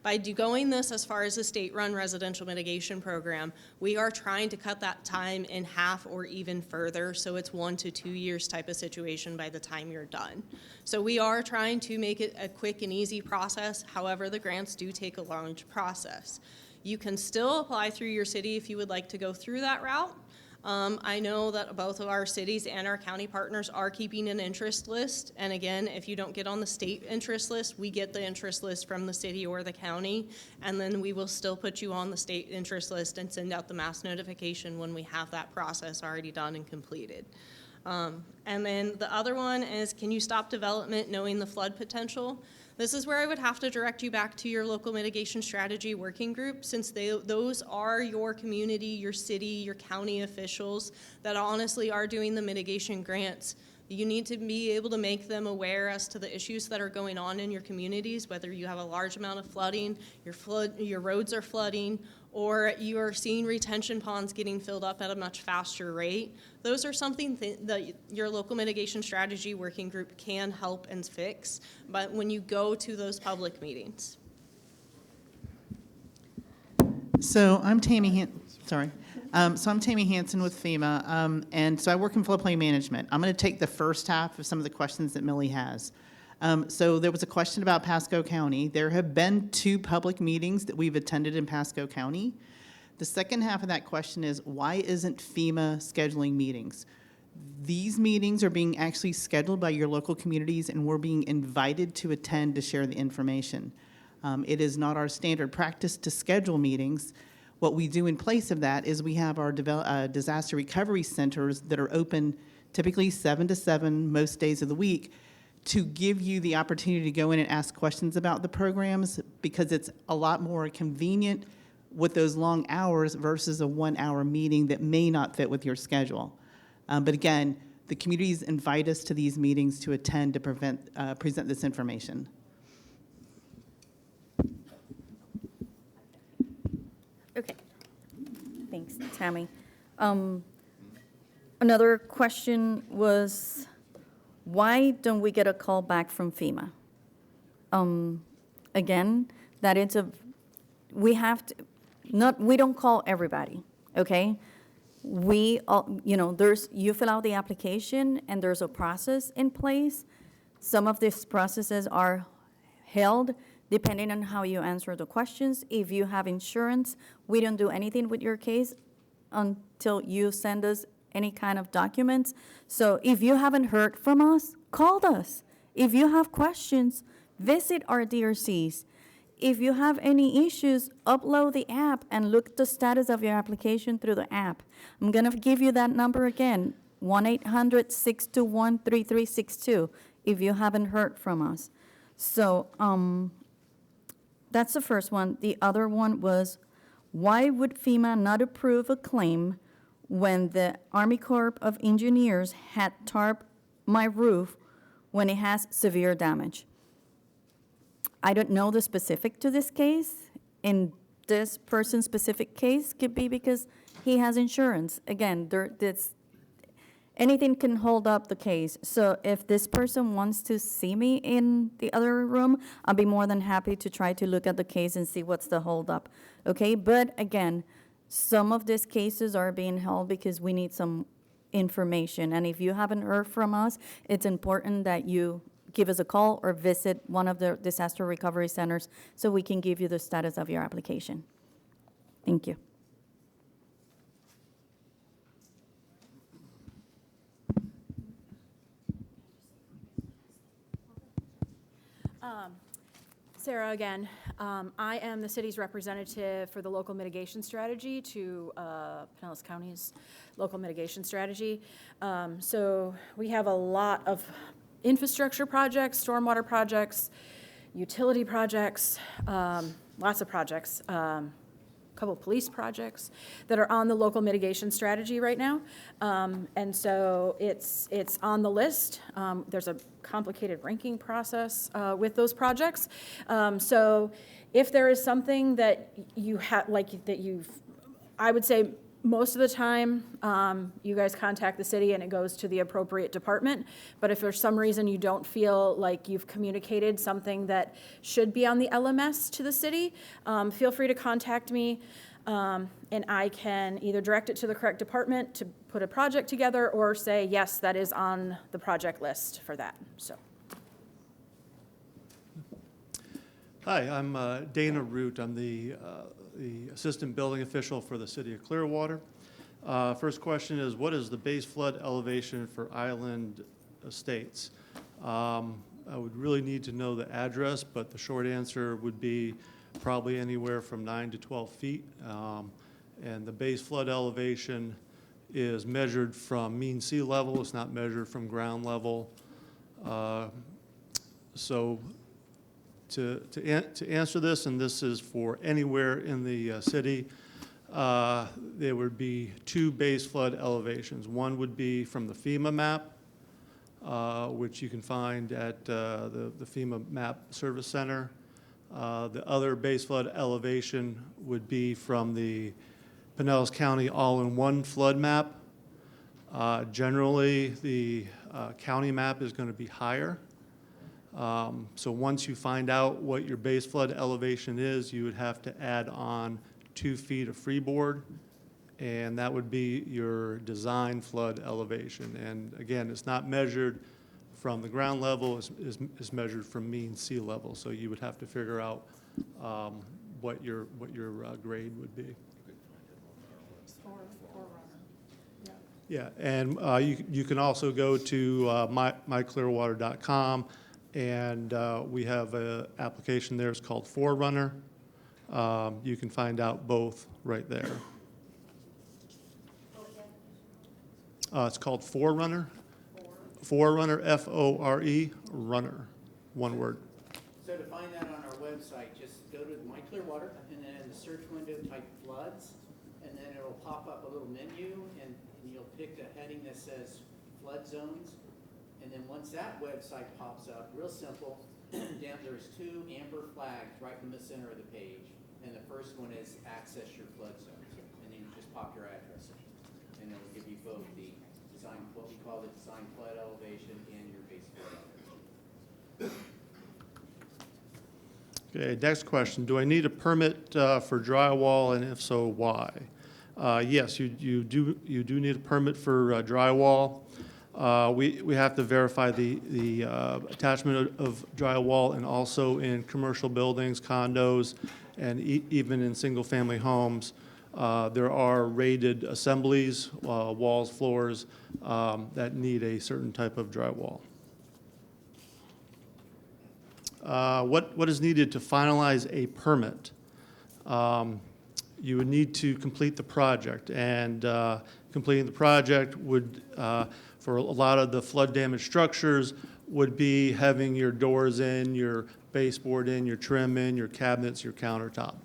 By going this as far as the state-run residential mitigation program, we are trying to cut that time in half or even further, so it's 1 to 2 years type of situation by the time you're done. So we are trying to make it a quick and easy process. However, the grants do take a long process. You can still apply through your city if you would like to go through that route. I know that both of our cities and our county partners are keeping an interest list. And again, if you don't get on the state interest list, we get the interest list from the city or the county. And then we will still put you on the state interest list and send out the mass notification when we have that process already done and completed. And then the other one is, can you stop development knowing the flood potential? This is where I would have to direct you back to your local mitigation strategy working group, since those are your community, your city, your county officials that honestly are doing the mitigation grants. You need to be able to make them aware as to the issues that are going on in your communities, whether you have a large amount of flooding, your roads are flooding, or you are seeing retention ponds getting filled up at a much faster rate. Those are something that your local mitigation strategy working group can help and fix, but when you go to those public meetings. So I'm Tammy So I'm Tammy Hansen with FEMA, and so I work in floodplain management. I'm going to take the first half of some of the questions that Millie has. So there was a question about Pasco County. There have been 2 public meetings that we've attended in Pasco County. The second half of that question is, why isn't FEMA scheduling meetings? These meetings are being actually scheduled by your local communities, and we're being invited to attend to share the information. It is not our standard practice to schedule meetings. What we do in place of that is we have our disaster recovery centers that are open typically 7 to 7 most days of the week to give you the opportunity to go in and ask questions about the programs, because it's a lot more convenient with those long hours versus a 1-hour meeting that may not fit with your schedule. But again, the communities invite us to these meetings to attend to present this information. Okay, thanks, Tammy. Another question was, why don't we get a call back from FEMA? Again, that it's we have to, we don't call everybody, okay? We, you fill out the application and there's a process in place. Some of these processes are held depending on how you answer the questions. If you have insurance, we don't do anything with your case until you send us any kind of documents. So if you haven't heard from us, call us. If you have questions, visit our DRCs. If you have any issues, upload the app and look at the status of your application through the app. I'm going to give you that number again, 1-800-621-3362, if you haven't heard from us. So that's the first one. The other one was, why would FEMA not approve a claim when the Army Corps of Engineers had tarped my roof when it has severe damage? I don't know the specific to this case. In this person's specific case, could be because he has insurance. Again, anything can hold up the case. So if this person wants to see me in the other room, I'll be more than happy to try to look at the case and see what's the holdup. Okay, but again, some of these cases are being held because we need some information. And if you haven't heard from us, it's important that you give us a call or visit one of the disaster recovery centers so we can give you the status of your application. Thank you. Sarah again. I am the city's representative for the local mitigation strategy to Pinellas County's local mitigation strategy. So we have a lot of infrastructure projects, stormwater projects, utility projects, lots of projects, a couple of police projects that are on the local mitigation strategy right now. And so it's on the list. There's a complicated ranking process with those projects. So if there is something that you have, I would say most of the time, you guys contact the city and it goes to the appropriate department. But if for some reason you don't feel like you've communicated something that should be on the LMS to the city, feel free to contact me, and I can either direct it to the correct department to put a project together or say, yes, that is on the project list for that. So. Hi, I'm Dana Root. I'm the Assistant Building Official for the City of Clearwater. First question is, what is the base flood elevation for Island Estates? I would really need to know the address, but the short answer would be probably anywhere from 9 to 12 feet. And the base flood elevation is measured from mean sea level. It's not measured from ground level. So to answer this, and this is for anywhere in the city, there would be 2 base flood elevations. One would be from the FEMA map, which you can find at the FEMA Map Service Center. The other base flood elevation would be from the Pinellas County all-in-one flood map. Generally, the county map is going to be higher. So once you find out what your base flood elevation is, you would have to add on 2 feet of freeboard and that would be your design flood elevation. And again, it's not measured from the ground level, it's measured from mean sea level. So you would have to figure out what your grade would be. Yeah, and you can also go to myclearwater.com, and we have an application there. It's called Forerunner. You can find out both right there. It's called Forerunner. Forerunner, F-O-R-E, runner, one word. So to find that on our website, just go to My Clearwater, and then in the search window, type floods, and then it'll pop up a little menu, and you'll pick a heading that says flood zones. And then once that website pops up, real simple, there's two amber flags right in the center of the page. And the first one is access your flood zones. And then you just pop your address in. And it'll give you both the design, what we call the design flood elevation and your base flood elevation. Okay, next question. Do I need a permit for drywall, and if so, why? Yes, you do need a permit for drywall. We have to verify the attachment of drywall, and also in commercial buildings, condos, and even in single-family homes. There are rated assemblies, walls, floors, that need a certain type of drywall. What is needed to finalize a permit? You would need to complete the project, and completing the project would, for a lot of the flood damaged structures, would be having your doors in, your baseboard in, your trim in, your cabinets, your countertop.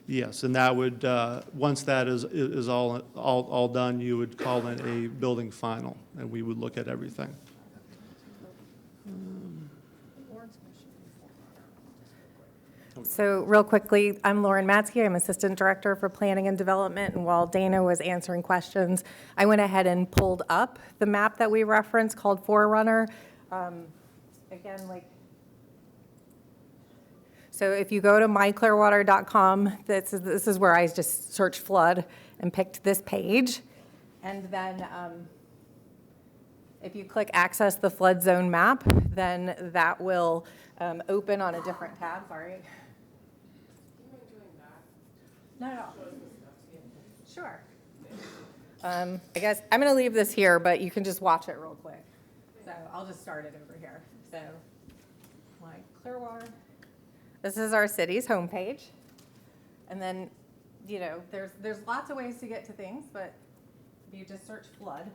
Yes, and that would, once that is all done, you would call in a building final, and we would look at everything. So real quickly, I'm Lauren Matzke. I'm Assistant Director for Planning and Development. And while Dana was answering questions, I went ahead and pulled up the map that we referenced called Forerunner. Again, so if you go to myclearwater.com, this is where I just searched flood and picked this page. And then if you click access the flood zone map, then that will open on a different tab. Sorry. No. Sure. I guess I'm going to leave this here, but you can just watch it real quick. So I'll just start it over here. So My Clearwater. This is our city's homepage. And then, you know, there's lots of ways to get to things, but if you just search flood,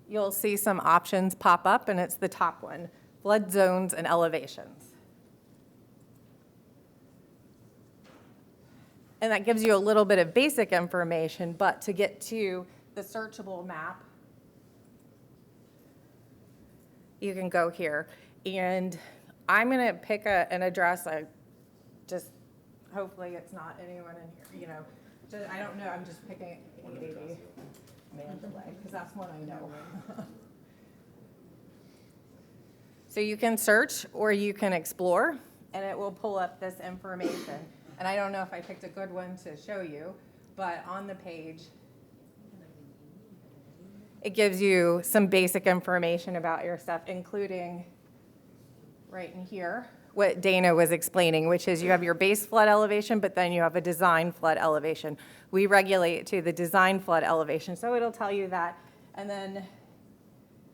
you'll see some options pop up, and it's the top one, flood zones and elevations. And that gives you a little bit of basic information, but to get to the searchable map, you can go here. And I'm going to pick an address. Hopefully it's not anyone in here, you know. I don't know, I'm just picking 880 Mandalay, because that's one I know. So you can search or you can explore, and it will pull up this information. And I don't know if I picked a good one to show you, but on the page, it gives you some basic information about your stuff, including right in here, what Dana was explaining, which is you have your base flood elevation, but then you have a design flood elevation. We regulate to the design flood elevation, so it'll tell you that. And then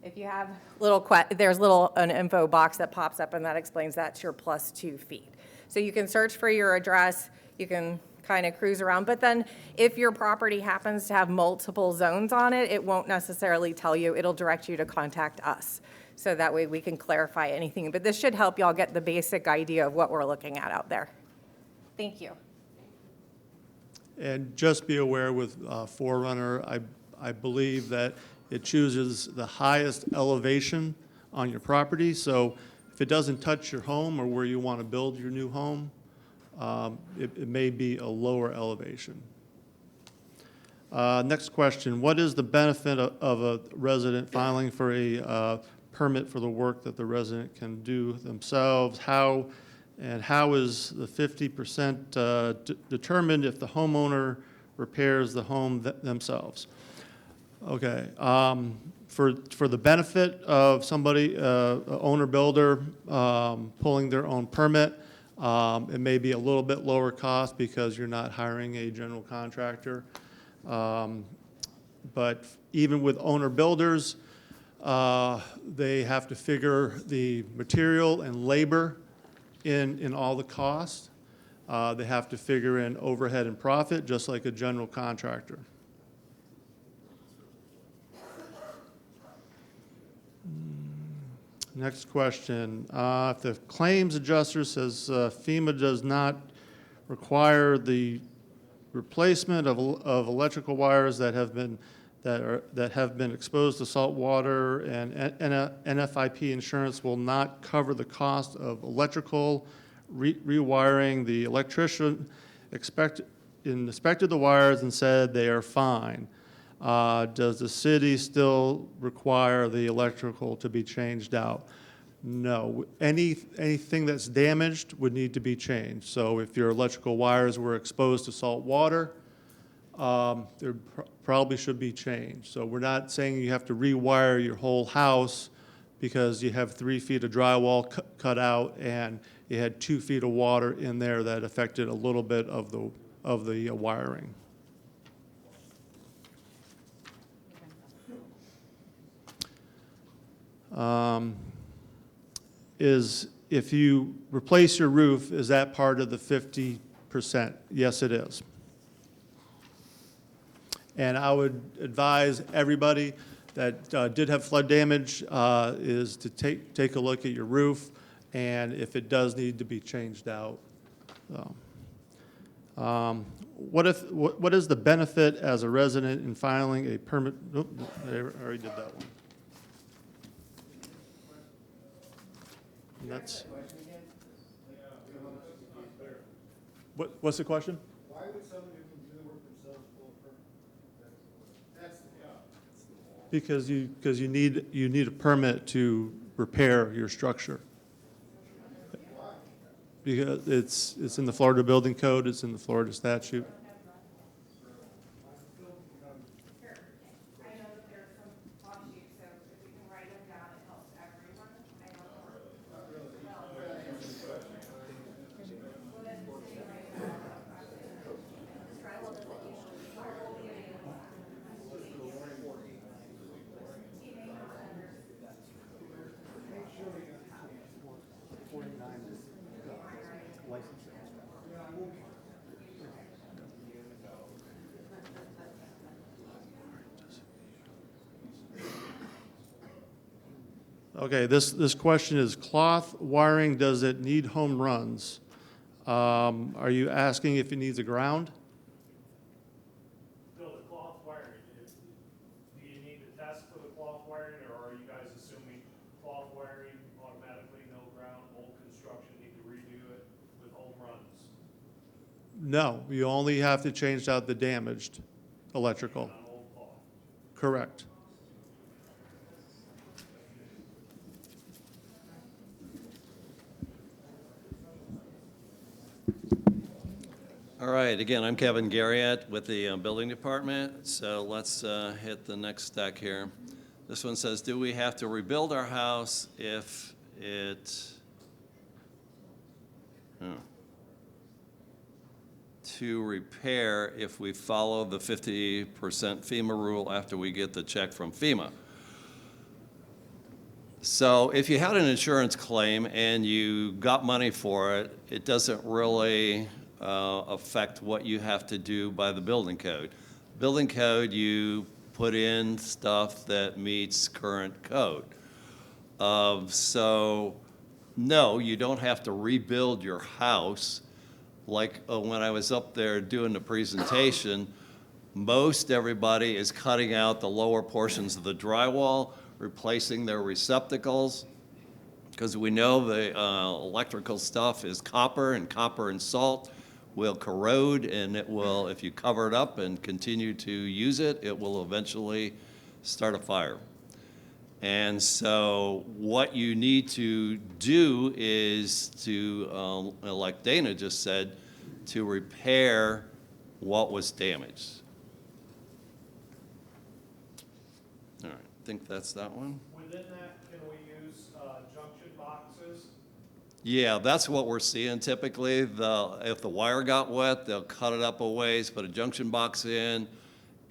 if you have there's an info box that pops up, and that explains that's your +2 feet. So you can search for your address, you can kind of cruise around, but then if your property happens to have multiple zones on it, it won't necessarily tell you, it'll direct you to contact us. So that way we can clarify anything. But this should help y'all get the basic idea of what we're looking at out there. Thank you. And just be aware with Forerunner, I believe that it chooses the highest elevation on your property. So if it doesn't touch your home or where you want to build your new home, it may be a lower elevation. Next question. What is the benefit of a resident filing for a permit for the work that the resident can do themselves? How And how is the 50% determined if the homeowner repairs the home themselves? Okay, for the benefit of somebody, owner builder, pulling their own permit, it may be a little bit lower cost because you're not hiring a general contractor. But even with owner builders, they have to figure the material and labor in all the costs. They have to figure in overhead and profit, just like a general contractor. Next question. If the claims adjuster says FEMA does not require the replacement of electrical wires that have been exposed to salt water, and NFIP insurance will not cover the cost of electrical rewiring. The electrician inspected the wires and said they are fine. Does the city still require the electrical to be changed out? No. Anything that's damaged would need to be changed. So if your electrical wires were exposed to salt water, there probably should be changed. So we're not saying you have to rewire your whole house because you have 3 feet of drywall cut out and you had 2 feet of water in there that affected a little bit of the wiring. Is if you replace your roof, is that part of the 50%? Yes, it is. And I would advise everybody that did have flood damage is to take a look at your roof, and if it does need to be changed out. What is the benefit as a resident in filing a permit? Nope, I already did that one. And that's. What's the question? Why would somebody who can do the work themselves pull a permit? Because you need a permit to repair your structure. Because it's in the Florida Building Code, it's in the Florida statute. Okay, this question is cloth wiring, does it need home runs? Are you asking if it needs a ground? No, the cloth wiring, do you need to test for the cloth wiring, or are you guys assuming cloth wiring automatically, no ground, old construction, need to redo it with home runs? No, you only have to change out the damaged electrical. On old cloth? Correct. All right, again, I'm Kevin Garriott with the building department, so let's hit the next stack here. This one says, do we have to rebuild our house if it, to repair if we follow the 50% FEMA rule after we get the check from FEMA? So if you had an insurance claim and you got money for it, it doesn't really affect what you have to do by the building code. Building code, you put in stuff that meets current code. So no, you don't have to rebuild your house. Like when I was up there doing the presentation, most everybody is cutting out the lower portions of the drywall, replacing their receptacles, because we know the electrical stuff is copper, and salt will corrode, and it will, if you cover it up and continue to use it, it will eventually start a fire. And so what you need to do is to, like Dana just said, to repair what was damaged. All right, I think that's that one. Within that, can we use junction boxes? Yeah, that's what we're seeing typically. If the wire got wet, they'll cut it up a ways, put a junction box in,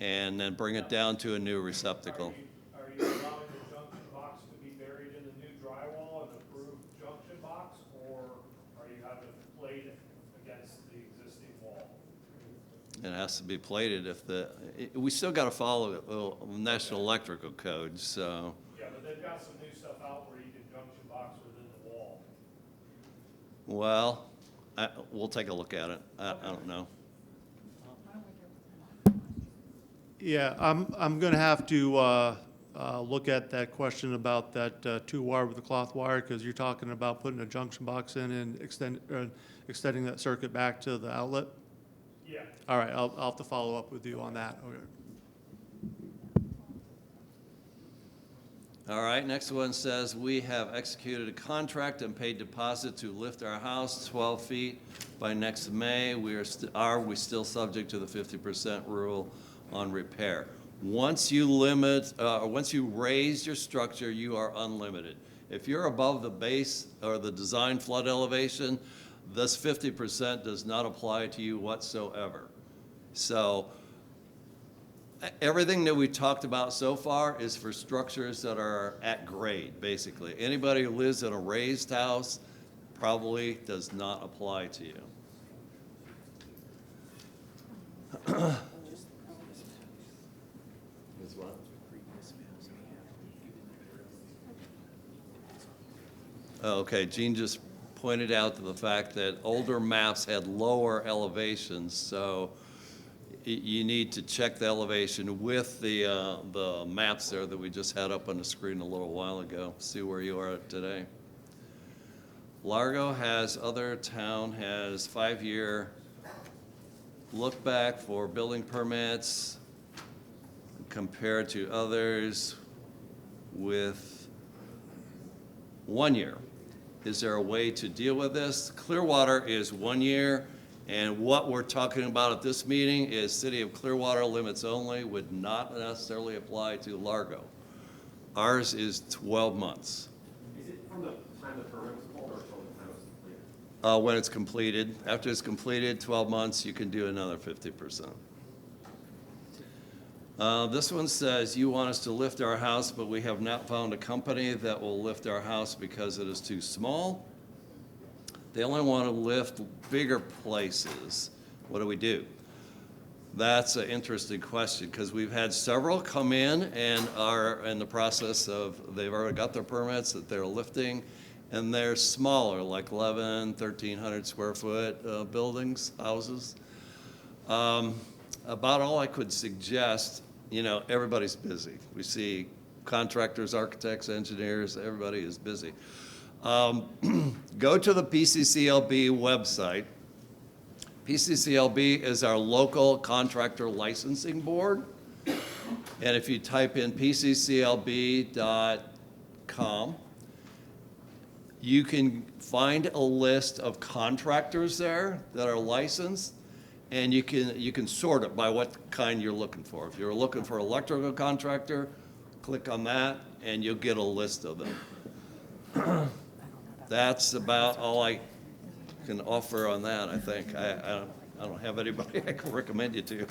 and then bring it down to a new receptacle. Are you allowing the junction box to be buried in the new drywall, an approved junction box, or are you having it plated against the existing wall? It has to be plated we still got to follow National Electrical Code, so. Yeah, but they've got some new stuff out where you can junction box within the wall. Well, we'll take a look at it. I don't know. Yeah, I'm going to have to look at that question about that two wire with the cloth wire, because you're talking about putting a junction box in and extending that circuit back to the outlet. Yeah. All right, I'll have to follow up with you on that. Okay. All right, next one says, we have executed a contract and paid deposit to lift our house 12 feet by next May. Are we still subject to the 50% rule on repair? Once you raise your structure, you are unlimited. If you're above the base or the design flood elevation, this 50% does not apply to you whatsoever. So everything that we talked about so far is for structures that are at grade, basically. Anybody who lives in a raised house probably does not apply to you. Okay, Gene just pointed out to the fact that older maps had lower elevations, so you need to check the elevation with the maps there that we just had up on the screen a little while ago, see where you are today. Largo other town has 5-year look back for building permits compared to others with 1 year. Is there a way to deal with this? Clearwater is 1 year, and what we're talking about at this meeting is City of Clearwater limits only, would not necessarily apply to Largo. Ours is 12 months. Is it from the time the permit was pulled or from the time it was completed? When it's completed. After it's completed, 12 months, you can do another 50%. This one says, you want us to lift our house, but we have not found a company that will lift our house because it is too small. They only want to lift bigger places. What do we do? That's an interesting question, because we've had several come in and are in the process of, they've already got their permits that they're lifting, and they're smaller, like 1,300 square foot buildings, houses. About all I could suggest, everybody's busy. We see contractors, architects, engineers, everybody is busy. Go to the PCCLB website. PCCLB is our local contractor licensing board. And if you type in pcclb.com, you can find a list of contractors there that are licensed. And you can sort it by what kind you're looking for. If you're looking for an electrical contractor, click on that, and you'll get a list of them. That's about all I can offer on that, I think. I don't have anybody I can recommend you to.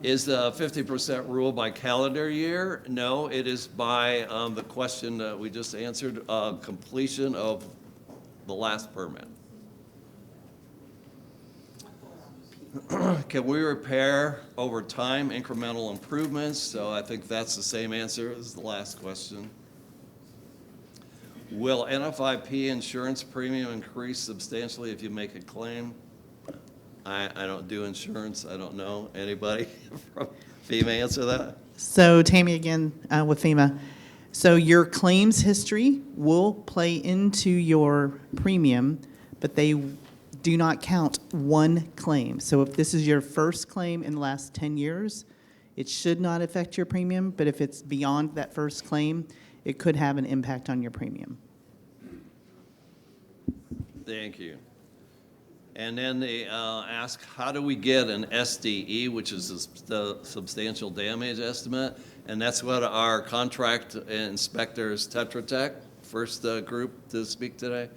Is the 50% rule by calendar year? No, it is by the question that we just answered, completion of the last permit. Can we repair over time incremental improvements? So I think that's the same answer as the last question. Will NFIP insurance premium increase substantially if you make a claim? I don't do insurance. I don't know. Anybody from FEMA answer that? So Tammy again with FEMA. So your claims history will play into your premium, but they do not count one claim. So if this is your first claim in the last 10 years, It should not affect your premium, but if it's beyond that first claim, it could have an impact on your premium. Thank you. And then they ask, how do we get an SDE, which is the substantial damage estimate? And that's what our contract inspectors, Tetra Tech, first group to speak today,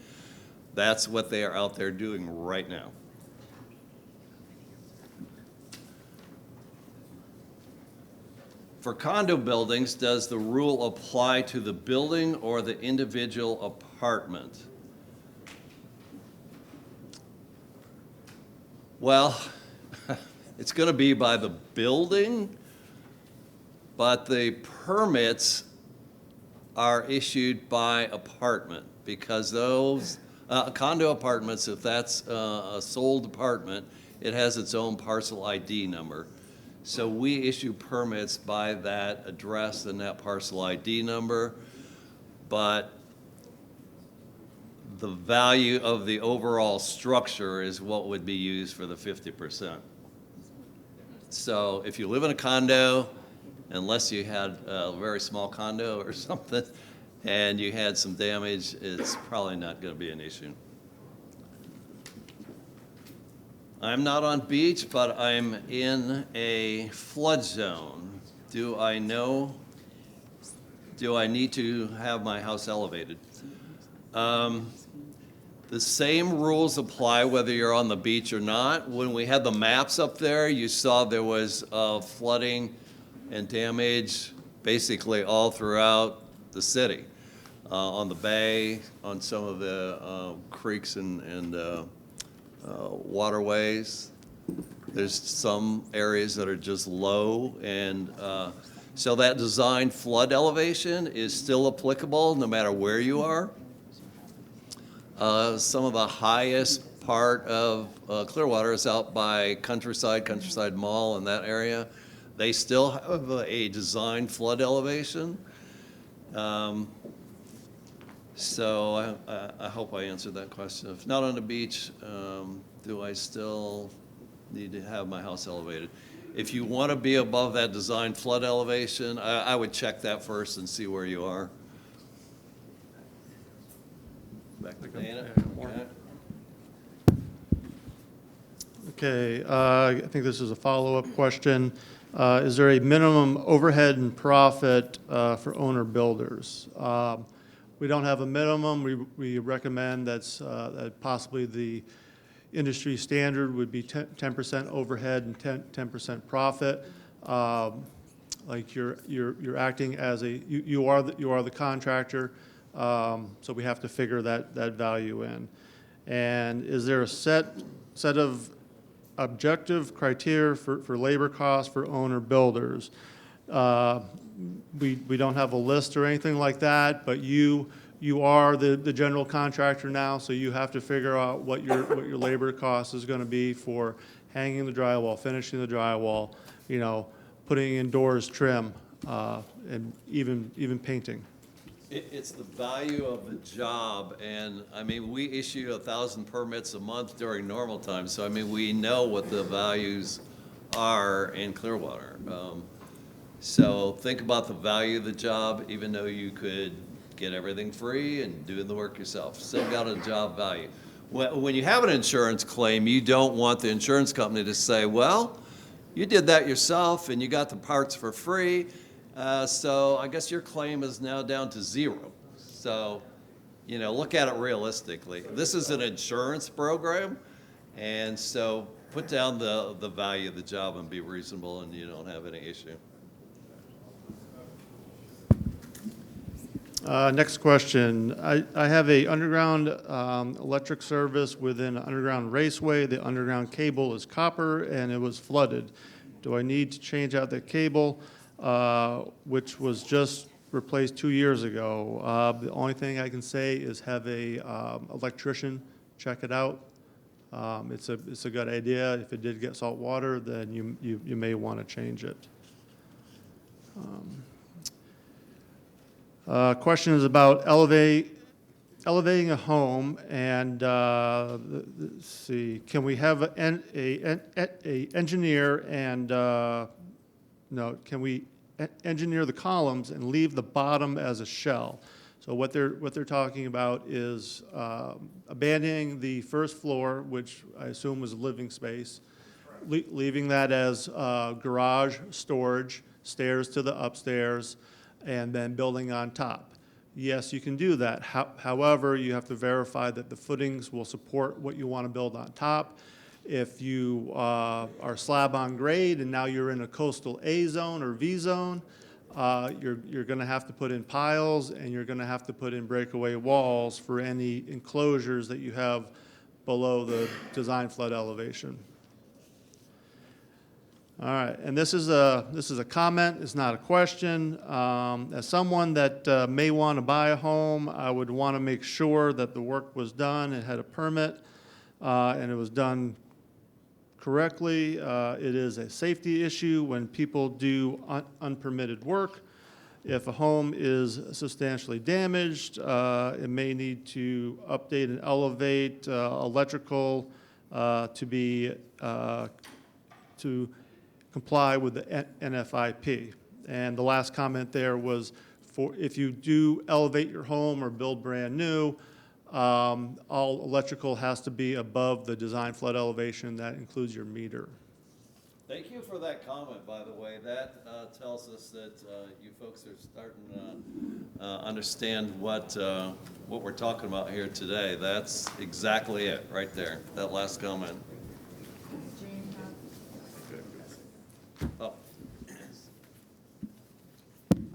that's what they are out there doing right now. For condo buildings, does the rule apply to the building or the individual apartment? Well, it's going to be by the building, but the permits are issued by apartment, because those condo apartments, if that's a sold apartment, it has its own parcel ID number. So we issue permits by that address and that parcel ID number, but the value of the overall structure is what would be used for the 50%. So if you live in a condo, unless you had a very small condo or something, and you had some damage, it's probably not going to be an issue. I'm not on beach, but I'm in a flood zone. Do I need to have my house elevated? The same rules apply whether you're on the beach or not. When we had the maps up there, you saw there was flooding and damage basically all throughout the city, on the bay, on some of the creeks and waterways. There's some areas that are just low, and so that design flood elevation is still applicable no matter where you are. Some of the highest part of Clearwater is out by Countryside Mall and that area. They still have a design flood elevation. So I hope I answered that question. If not on the beach, do I still need to have my house elevated? If you want to be above that design flood elevation, I would check that first and see where you are. Back to Dana. Okay, I think this is a follow-up question. Is there a minimum overhead and profit for owner builders? We don't have a minimum. We recommend that possibly the industry standard would be 10% overhead and 10% profit. Like you're acting as you are the contractor, so we have to figure that value in. And is there a set of objective criteria for labor costs for owner builders? We don't have a list or anything like that, but you are the general contractor now, so you have to figure out what your labor cost is going to be for hanging the drywall, finishing the drywall, putting in doors, trim, and even painting. It's the value of the job, and I mean, we issue 1,000 permits a month during normal times, so I mean, we know what the values are in Clearwater. So think about the value of the job, even though you could get everything free and doing the work yourself. Still got a job value. When you have an insurance claim, you don't want the insurance company to say, well, you did that yourself and you got the parts for free, so I guess your claim is now down to zero. So, look at it realistically. This is an insurance program, and so put down the value of the job and be reasonable, and you don't have any issue. Next question. I have a underground electric service within an underground raceway. The underground cable is copper and it was flooded. Do I need to change out that cable, which was just replaced 2 years ago? The only thing I can say is have a electrician check it out. It's a good idea. If it did get salt water, then you may want to change it. Question is about elevating a home, and let's see, can we have a engineer and note, can we engineer the columns and leave the bottom as a shell? So what they're talking about is abandoning the first floor, which I assume was a living space, leaving that as garage, storage, stairs to the upstairs, and then building on top. Yes, you can do that. However, you have to verify that the footings will support what you want to build on top. If you are slab on grade and now you're in a coastal A zone or V zone, you're going to have to put in piles and you're going to have to put in breakaway walls for any enclosures that you have below the design flood elevation. All right, and this is a comment, it's not a question. As someone that may want to buy a home, I would want to make sure that the work was done, it had a permit, and it was done correctly. It is a safety issue when people do unpermitted work. If a home is substantially damaged, it may need to update and elevate electrical to comply with the NFIP. And the last comment there was for if you do elevate your home or build brand new, all electrical has to be above the design flood elevation. That includes your meter. Thank you for that comment, by the way. That tells us that you folks are starting to understand what we're talking about here today. That's exactly it, right there, that last comment. Oh.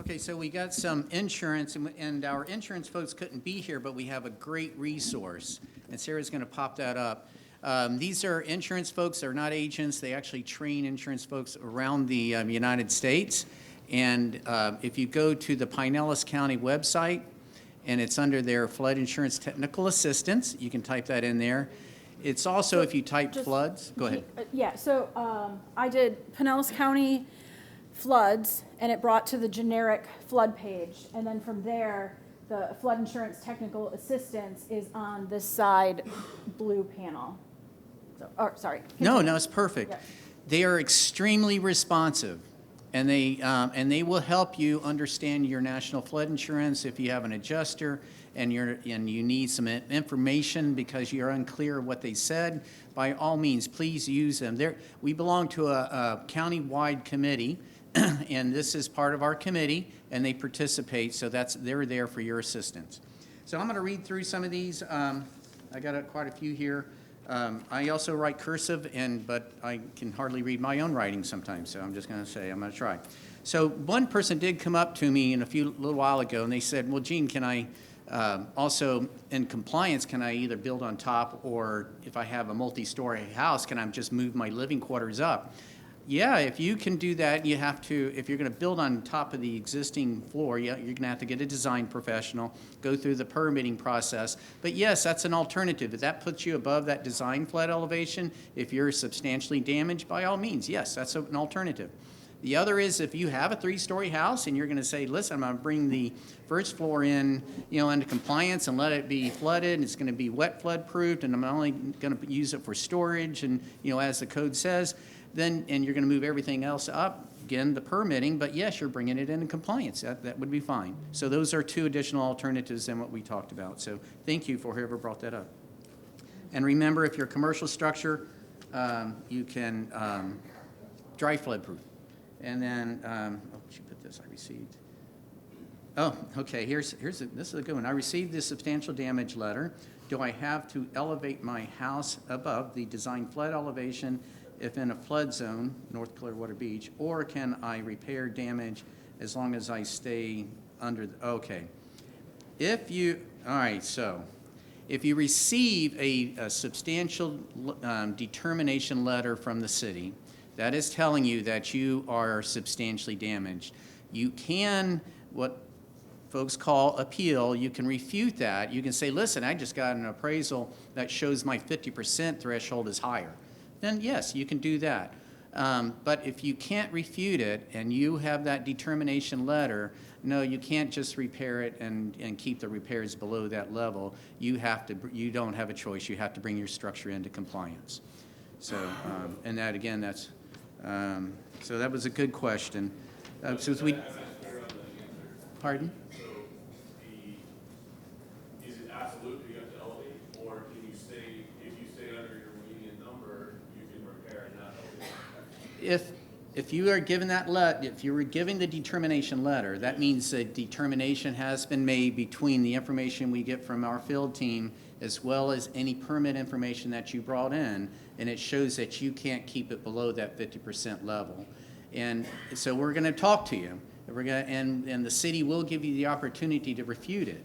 Okay, so we got some insurance, and our insurance folks couldn't be here, but we have a great resource, and Sarah's going to pop that up. These are insurance folks. They're not agents. They actually train insurance folks around the United States. And if you go to the Pinellas County website, and it's under their Flood Insurance Technical Assistance, you can type that in there. It's also, if you type floods, go ahead. Yeah, so I did Pinellas County floods, and it brought to the generic flood page. And then from there, the flood insurance technical assistance is on this side blue panel. So, or, sorry. No, it's perfect. Yeah. They are extremely responsive, and they will help you understand your national flood insurance if you have an adjuster and you need some information because you're unclear of what they said. By all means, please use them. We belong to a county-wide committee, and this is part of our committee, and they participate, so they're there for your assistance. So I'm going to read through some of these. I got quite a few here. I also write cursive, but I can hardly read my own writing sometimes, so I'm just going to say I'm going to try. So one person did come up to me a little while ago, and they said, well, Gene, can I also, in compliance, can I either build on top, or if I have a multi-story house, can I just move my living quarters up? Yeah, if you can do that, you have to, if you're going to build on top of the existing floor, you're going to have to get a design professional, go through the permitting process. But yes, that's an alternative. If that puts you above that design flood elevation, if you're substantially damaged, by all means, yes, that's an alternative. The other is if you have a 3-story house and you're going to say, listen, I'm going to bring the first floor in, into compliance and let it be flooded, and it's going to be wet flood proofed, and I'm only going to use it for storage, and as the code says, and you're going to move everything else up, again, the permitting, but yes, you're bringing it into compliance. That would be fine. So those are 2 additional alternatives than what we talked about. So thank you for whoever brought that up. And remember, if you're a commercial structure, you can dry flood proof. And then, she put this, I received. Oh, okay, this is a good one. I received this substantial damage letter. Do I have to elevate my house above the design flood elevation if in a flood zone, North Clearwater Beach, or can I repair damage as long as I stay under okay. All right, so if you receive a substantial determination letter from the city, that is telling you that you are substantially damaged. You can, what folks call appeal, you can refute that. You can say, listen, I just got an appraisal that shows my 50% threshold is higher. Then yes, you can do that. But if you can't refute it and you have that determination letter, no, you can't just repair it and keep the repairs below that level. You don't have a choice. You have to bring your structure into compliance. So, and that again, that's So that was a good question. So as we, pardon? Is it absolute that you have to elevate, or can you stay, if you stay under your median number, you can repair and not elevate? If you are given if you were giving the determination letter, that means a determination has been made between the information we get from our field team as well as any permit information that you brought in, and it shows that you can't keep it below that 50% level. And so we're going to talk to you. And the city will give you the opportunity to refute it.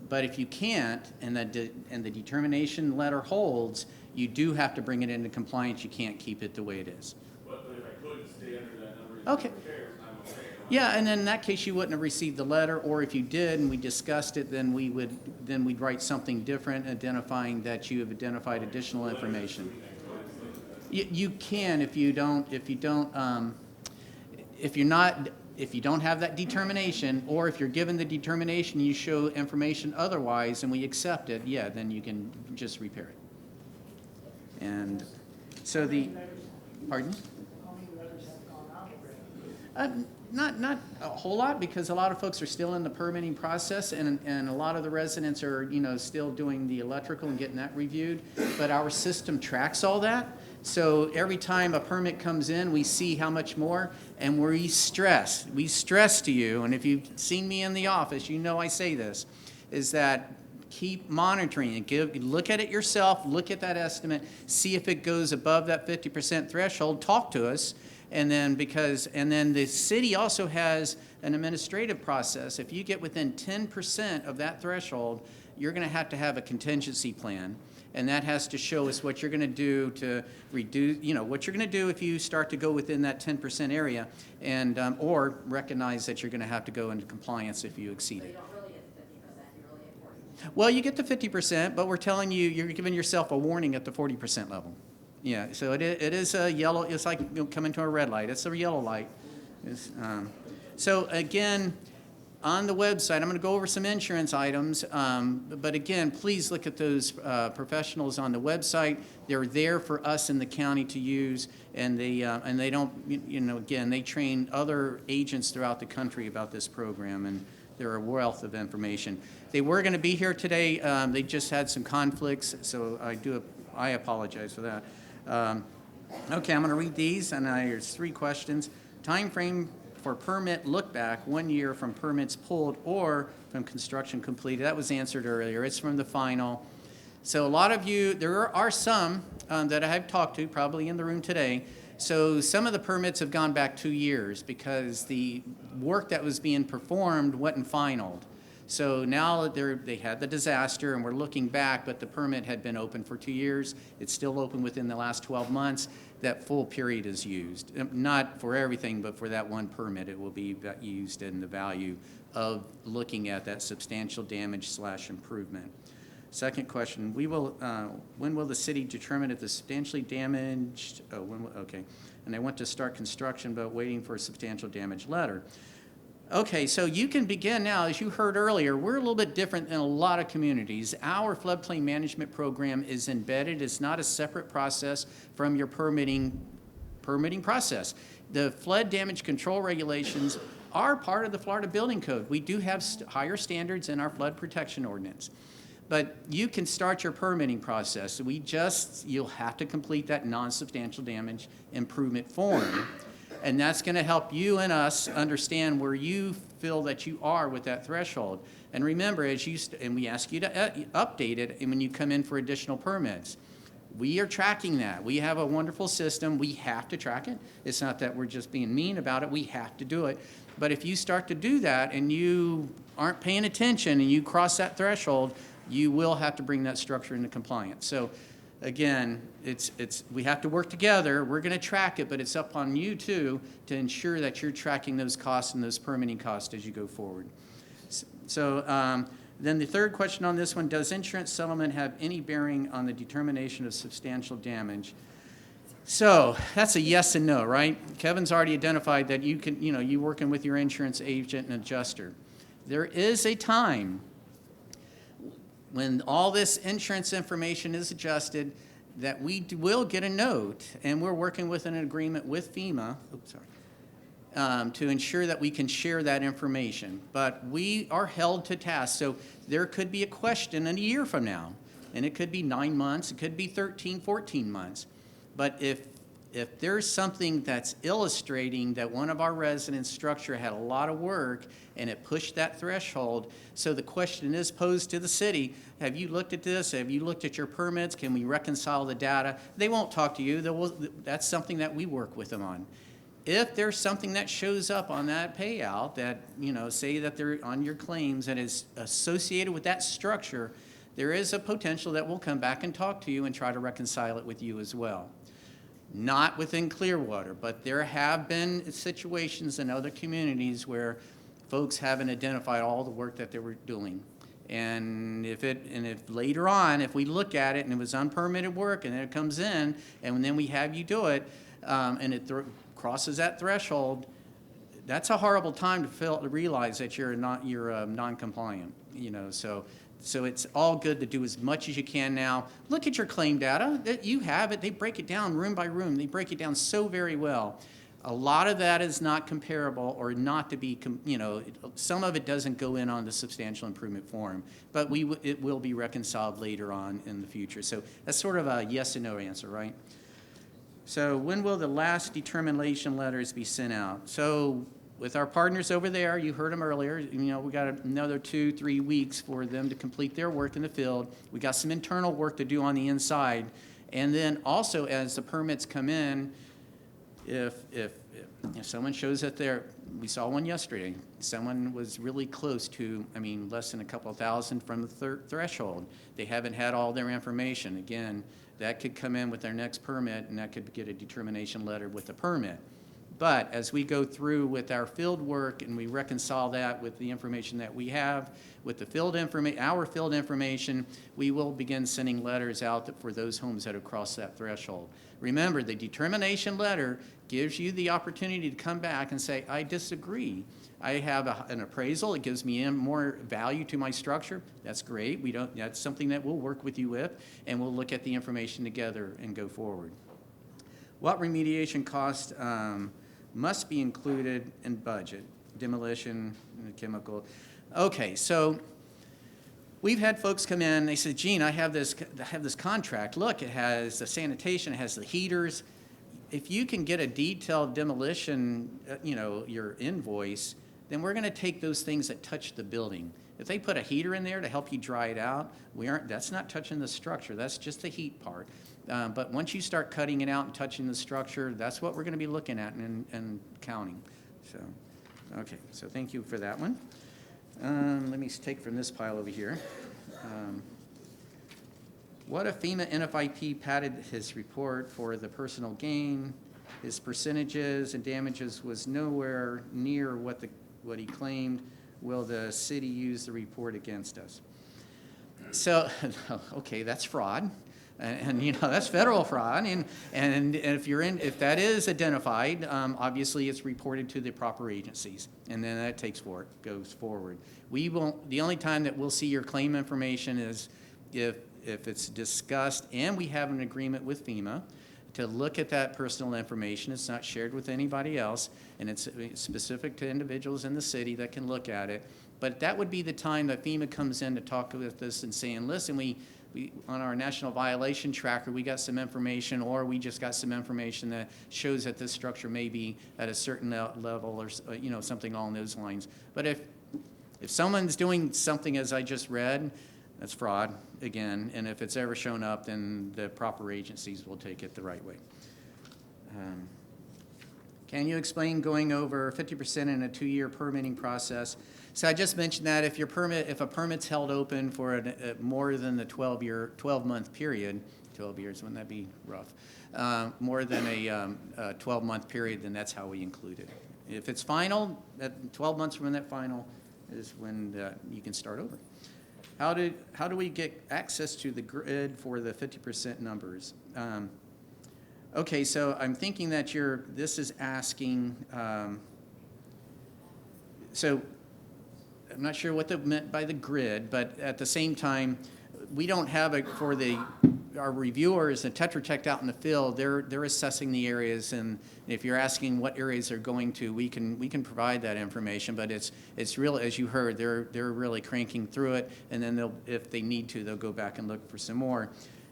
But if you can't, and the determination letter holds, you do have to bring it into compliance. You can't keep it the way it is. But if I could stay under that number, Okay. repairs, I'm okay. Yeah, and then in that case, you wouldn't have received the letter, or if you did and we discussed it, then we'd write something different identifying that you have identified additional information. You can if you don't have that determination, or if you're given the determination, you show information otherwise and we accept it, yeah, then you can just repair it. And so pardon? Not a whole lot, because a lot of folks are still in the permitting process, and a lot of the residents are, still doing the electrical and getting that reviewed. But our system tracks all that. So every time a permit comes in, we see how much more, and we stress to you, and if you've seen me in the office, you know I say this, is that keep monitoring and look at it yourself, look at that estimate, see if it goes above that 50% threshold, talk to us. And then the city also has an administrative process. If you get within 10% of that threshold, you're going to have a contingency plan. And that has to show us what you're going to do to reduce, what you're going to do if you start to go within that 10% area, and or recognize that you're going to have to go into compliance if you exceed it. Well, you get the 50%, but we're telling you, you're giving yourself a warning at the 40% level. Yeah, so it is a yellow, it's like coming to a red light. It's a yellow light. So again, on the website, I'm going to go over some insurance items, but again, please look at those professionals on the website. They're there for us in the county to use, and they don't, again, they train other agents throughout the country about this program, and they're a wealth of information. They were going to be here today. They just had some conflicts, so I apologize for that. Okay, I'm going to read these, and there's 3 questions. Time frame for permit look back, 1 year from permits pulled or from construction completed. That was answered earlier. It's from the final. So a lot of you, there are some that I have talked to, probably in the room today. So some of the permits have gone back 2 years because the work that was being performed wasn't finalized. So now they had the disaster, and we're looking back, but the permit had been open for 2 years. It's still open within the last 12 months. That full period is used. Not for everything, but for that one permit, it will be used in the value of looking at that substantial damage / improvement. Second question, when will the city determine if the substantially damaged, okay. And they want to start construction, but waiting for a substantial damage letter. Okay, so you can begin now. As you heard earlier, we're a little bit different than a lot of communities. Our floodplain management program is embedded. It's not a separate process from your permitting process. The flood damage control regulations are part of the Florida Building Code. We do have higher standards in our flood protection ordinance. But you can start your permitting process. You'll have to complete that non-substantial damage improvement form. And that's going to help you and us understand where you feel that you are with that threshold. And remember, and we ask you to update it when you come in for additional permits. We are tracking that. We have a wonderful system. We have to track it. It's not that we're just being mean about it. We have to do it. But if you start to do that and you aren't paying attention and you cross that threshold, you will have to bring that structure into compliance. So again, we have to work together. We're going to track it, but it's up on you too to ensure that you're tracking those costs and those permitting costs as you go forward. So then the third question on this one, does insurance settlement have any bearing on the determination of substantial damage? So that's a yes and no, right? Kevin's already identified that you're working with your insurance agent and adjuster. There is a time when all this insurance information is adjusted, that will get a note, and we're working with an agreement with FEMA, to ensure that we can share that information. But we are held to task, so there could be a question in a year from now, and it could be 9 months, it could be 13, 14 months. But if there's something that's illustrating that one of our residents' structure had a lot of work and it pushed that threshold, so the question is posed to the city, have you looked at this? Have you looked at your permits? Can we reconcile the data? They won't talk to you. That's something that we work with them on. If there's something that shows up on that payout that, say that they're on your claims and is associated with that structure, there is a potential that we'll come back and talk to you and try to reconcile it with you as well. Not within Clearwater, but there have been situations in other communities where folks haven't identified all the work that they were doing. And if later on, if we look at it and it was unpermitted work and then it comes in and then we have you do it and it crosses that threshold, that's a horrible time to realize that you're non-compliant. So it's all good to do as much as you can now. Look at your claim data. You have it. They break it down room by room. They break it down so very well. A lot of that is not comparable or not to be, some of it doesn't go in on the substantial improvement form, but it will be reconciled later on in the future. So that's sort of a yes and no answer, right? So when will the last determination letters be sent out? So with our partners over there, you heard them earlier, we got another 2-3 weeks for them to complete their work in the field. We got some internal work to do on the inside. And then also as the permits come in, if someone shows that we saw one yesterday, someone was really close to, less than a couple thousand from the threshold. They haven't had all their information. Again, that could come in with their next permit, and that could get a determination letter with the permit. But as we go through with our field work and we reconcile that with the information that we have, with the our field information, we will begin sending letters out for those homes that have crossed that threshold. Remember, the determination letter gives you the opportunity to come back and say, I disagree. I have an appraisal. It gives me more value to my structure. That's great. That's something that we'll work with you with, and we'll look at the information together and go forward. What remediation costs must be included in budget? Demolition, chemical. Okay, so we've had folks come in, they said, Gene, I have this contract. Look, it has the sanitation, it has the heaters. If you can get a detailed demolition, your invoice, then we're going to take those things that touch the building. If they put a heater in there to help you dry it out, that's not touching the structure. That's just the heat part. But once you start cutting it out and touching the structure, that's what we're going to be looking at and counting. So, okay, so thank you for that one. Let me take from this pile over here. What if FEMA NFIP padded his report for the personal gain? His percentages and damages was nowhere near what he claimed. Will the city use the report against us? So, okay, that's fraud. And that's federal fraud, and if that is identified, obviously it's reported to the proper agencies, and then that goes forward. We won't. The only time that we'll see your claim information is if it's discussed and we have an agreement with FEMA to look at that personal information. It's not shared with anybody else, and it's specific to individuals in the city that can look at it. But that would be the time that FEMA comes in to talk with us and saying, listen, we on our national violation tracker, we got some information, or we just got some information that shows that this structure may be at a certain level, or something along those lines. But if someone's doing something as I just read, that's fraud again. And if it's ever shown up, then the proper agencies will take it the right way. Can you explain going over 50% in a 2-year permitting process? So I just mentioned that if a permit's held open for more than the 12-month period, 12 years, wouldn't that be rough? More than a 12-month period, then that's how we include it. If it's final, 12 months from that final is when you can start over. How do we get access to the grid for the 50% numbers? Okay, so I'm thinking that this is asking, so I'm not sure what they meant by the grid, but at the same time, we don't have it for our reviewers and Tetra Tech out in the field. They're assessing the areas, and if you're asking what areas they're going to, we can provide that information. But it's really, as you heard, they're really cranking through it, and then if they need to, they'll go back and look for some more.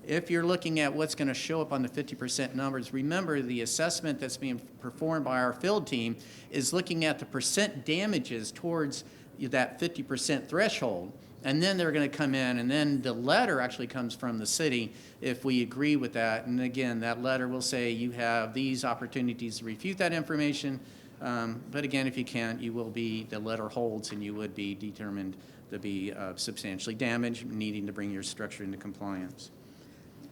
If you're looking at what's going to show up on the 50% numbers, remember the assessment that's being performed by our field team is looking at the percent damages towards that 50% threshold. And then they're going to come in, and then the letter actually comes from the city if we agree with that. And again, that letter will say you have these opportunities to refute that information. But again, if you can't, the letter holds, and you would be determined to be substantially damaged, needing to bring your structure into compliance.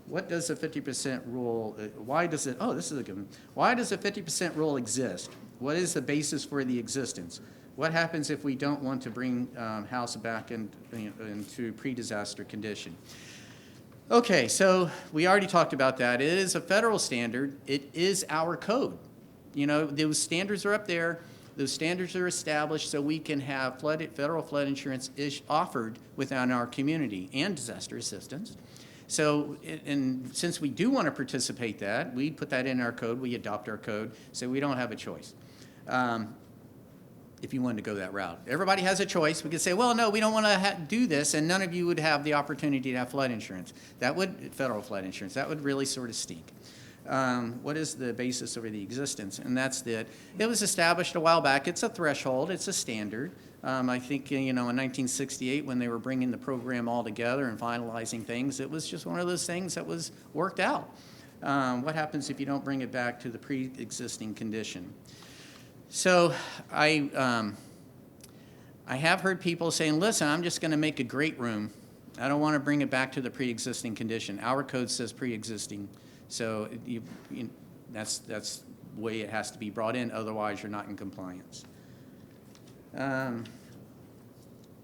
What does the 50% rule, why does it, oh, this is a good one. Why does the 50% rule exist? What is the basis for the existence? What happens if we don't want to bring house back into pre-disaster condition? Okay, so we already talked about that. It is a federal standard. It is our code. You know, those standards are up there. Those standards are established so we can have federal flood insurance offered within our community and disaster assistance. So, and since we do want to participate that, we put that in our code, we adopt our code, so we don't have a choice. If you wanted to go that route. Everybody has a choice. We could say, well, no, we don't want to do this, and none of you would have the opportunity to have flood insurance. Federal flood insurance, that would really sort of stink. What is the basis over the existence? And that's it. It was established a while back. It's a threshold. It's a standard. I think, in 1968, when they were bringing the program all together and finalizing things, it was just one of those things that was worked out. What happens if you don't bring it back to the pre-existing condition? So I have heard people saying, listen, I'm just going to make a great room. I don't want to bring it back to the pre-existing condition. Our code says pre-existing. So that's the way it has to be brought in. Otherwise, you're not in compliance.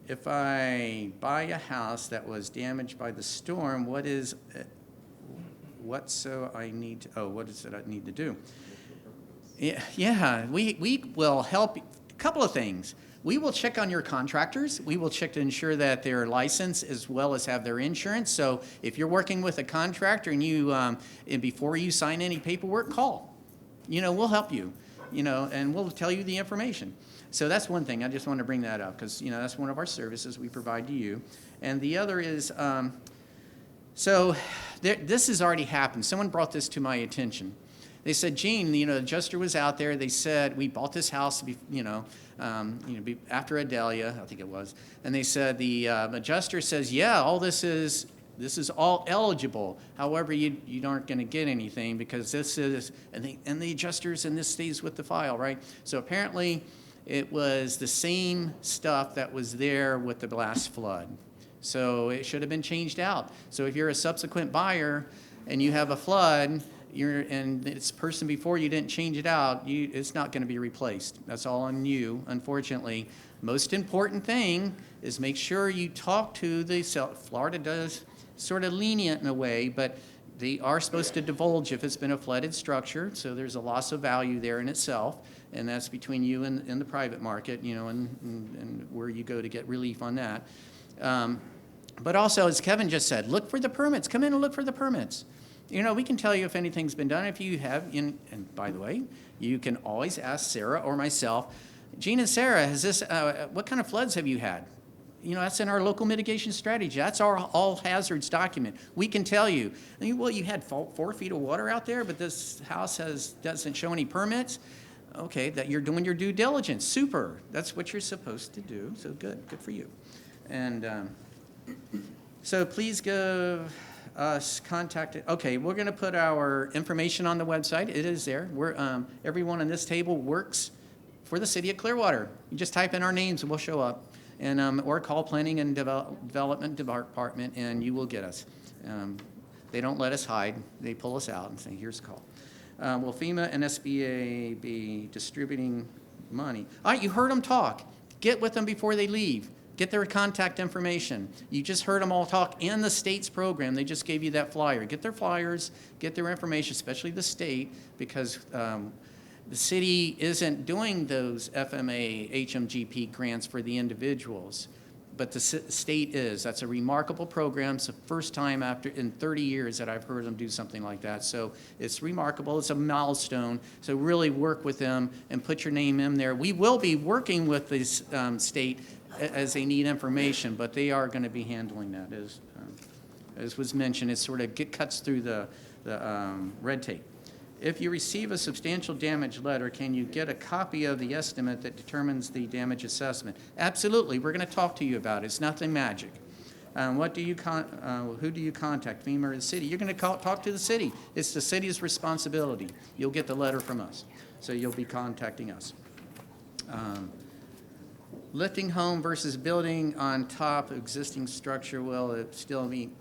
If I buy a house that was damaged by the storm, what is it I need to do? Yeah, we will help. A couple of things. We will check on your contractors. We will check to ensure that they're licensed as well as have their insurance. So if you're working with a contractor and and before you sign any paperwork, call. We'll help you, and we'll tell you the information. So that's one thing. I just want to bring that up because, that's one of our services we provide to you. And the other is, this has already happened. Someone brought this to my attention. They said, Gene, the adjuster was out there. They said, we bought this house, after Adelia, I think it was. And they said, the adjuster says, yeah, all this is all eligible. However, you aren't going to get anything because this is, and the adjusters, and this stays with the file, right? So apparently, it was the same stuff that was there with the last flood. So it should have been changed out. So if you're a subsequent buyer and you have a flood, and this person before you didn't change it out, it's not going to be replaced. That's all on you, unfortunately. Most important thing is make sure you talk to the seller. Florida does sort of lenient in a way, but they are supposed to divulge if it's been a flooded structure, so there's a loss of value there in itself, and that's between you and the private market, and where you go to get relief on that. But also, as Kevin just said, look for the permits. Come in and look for the permits. We can tell you if anything's been done. If you have, and by the way, you can always ask Sarah or myself, Gene and Sarah, what kind of floods have you had? That's in our local mitigation strategy. That's our all hazards document. We can tell you, well, you had 4 feet of water out there, but this house doesn't show any permits. Okay, that you're doing your due diligence. Super. That's what you're supposed to do. So good for you. And so please give us contact. Okay, we're going to put our information on the website. It is there. Everyone on this table works for the city of Clearwater. You just type in our names and we'll show up. And or call Planning and Development Department, and you will get us. They don't let us hide. They pull us out and say, here's a call. Will FEMA and SBA be distributing money? All right, you heard them talk. Get with them before they leave. Get their contact information. You just heard them all talk in the state's program. They just gave you that flyer. Get their flyers, get their information, especially the state, because the city isn't doing those FMA, HMGP grants for the individuals. but the state is. That's a remarkable program. It's the first time in 30 years that I've heard them do something like that. So it's remarkable. It's a milestone. So really work with them and put your name in there. We will be working with this state as they need information, but they are going to be handling that. As was mentioned, it sort of cuts through the red tape. If you receive a substantial damage letter, can you get a copy of the estimate that determines the damage assessment? Absolutely. We're going to talk to you about it. It's nothing magic. Who do you contact, FEMA or the city? You're going to talk to the city. It's the city's responsibility. You'll get the letter from us, so you'll be contacting us. Lifting home versus building on top of existing structure, will it still meet?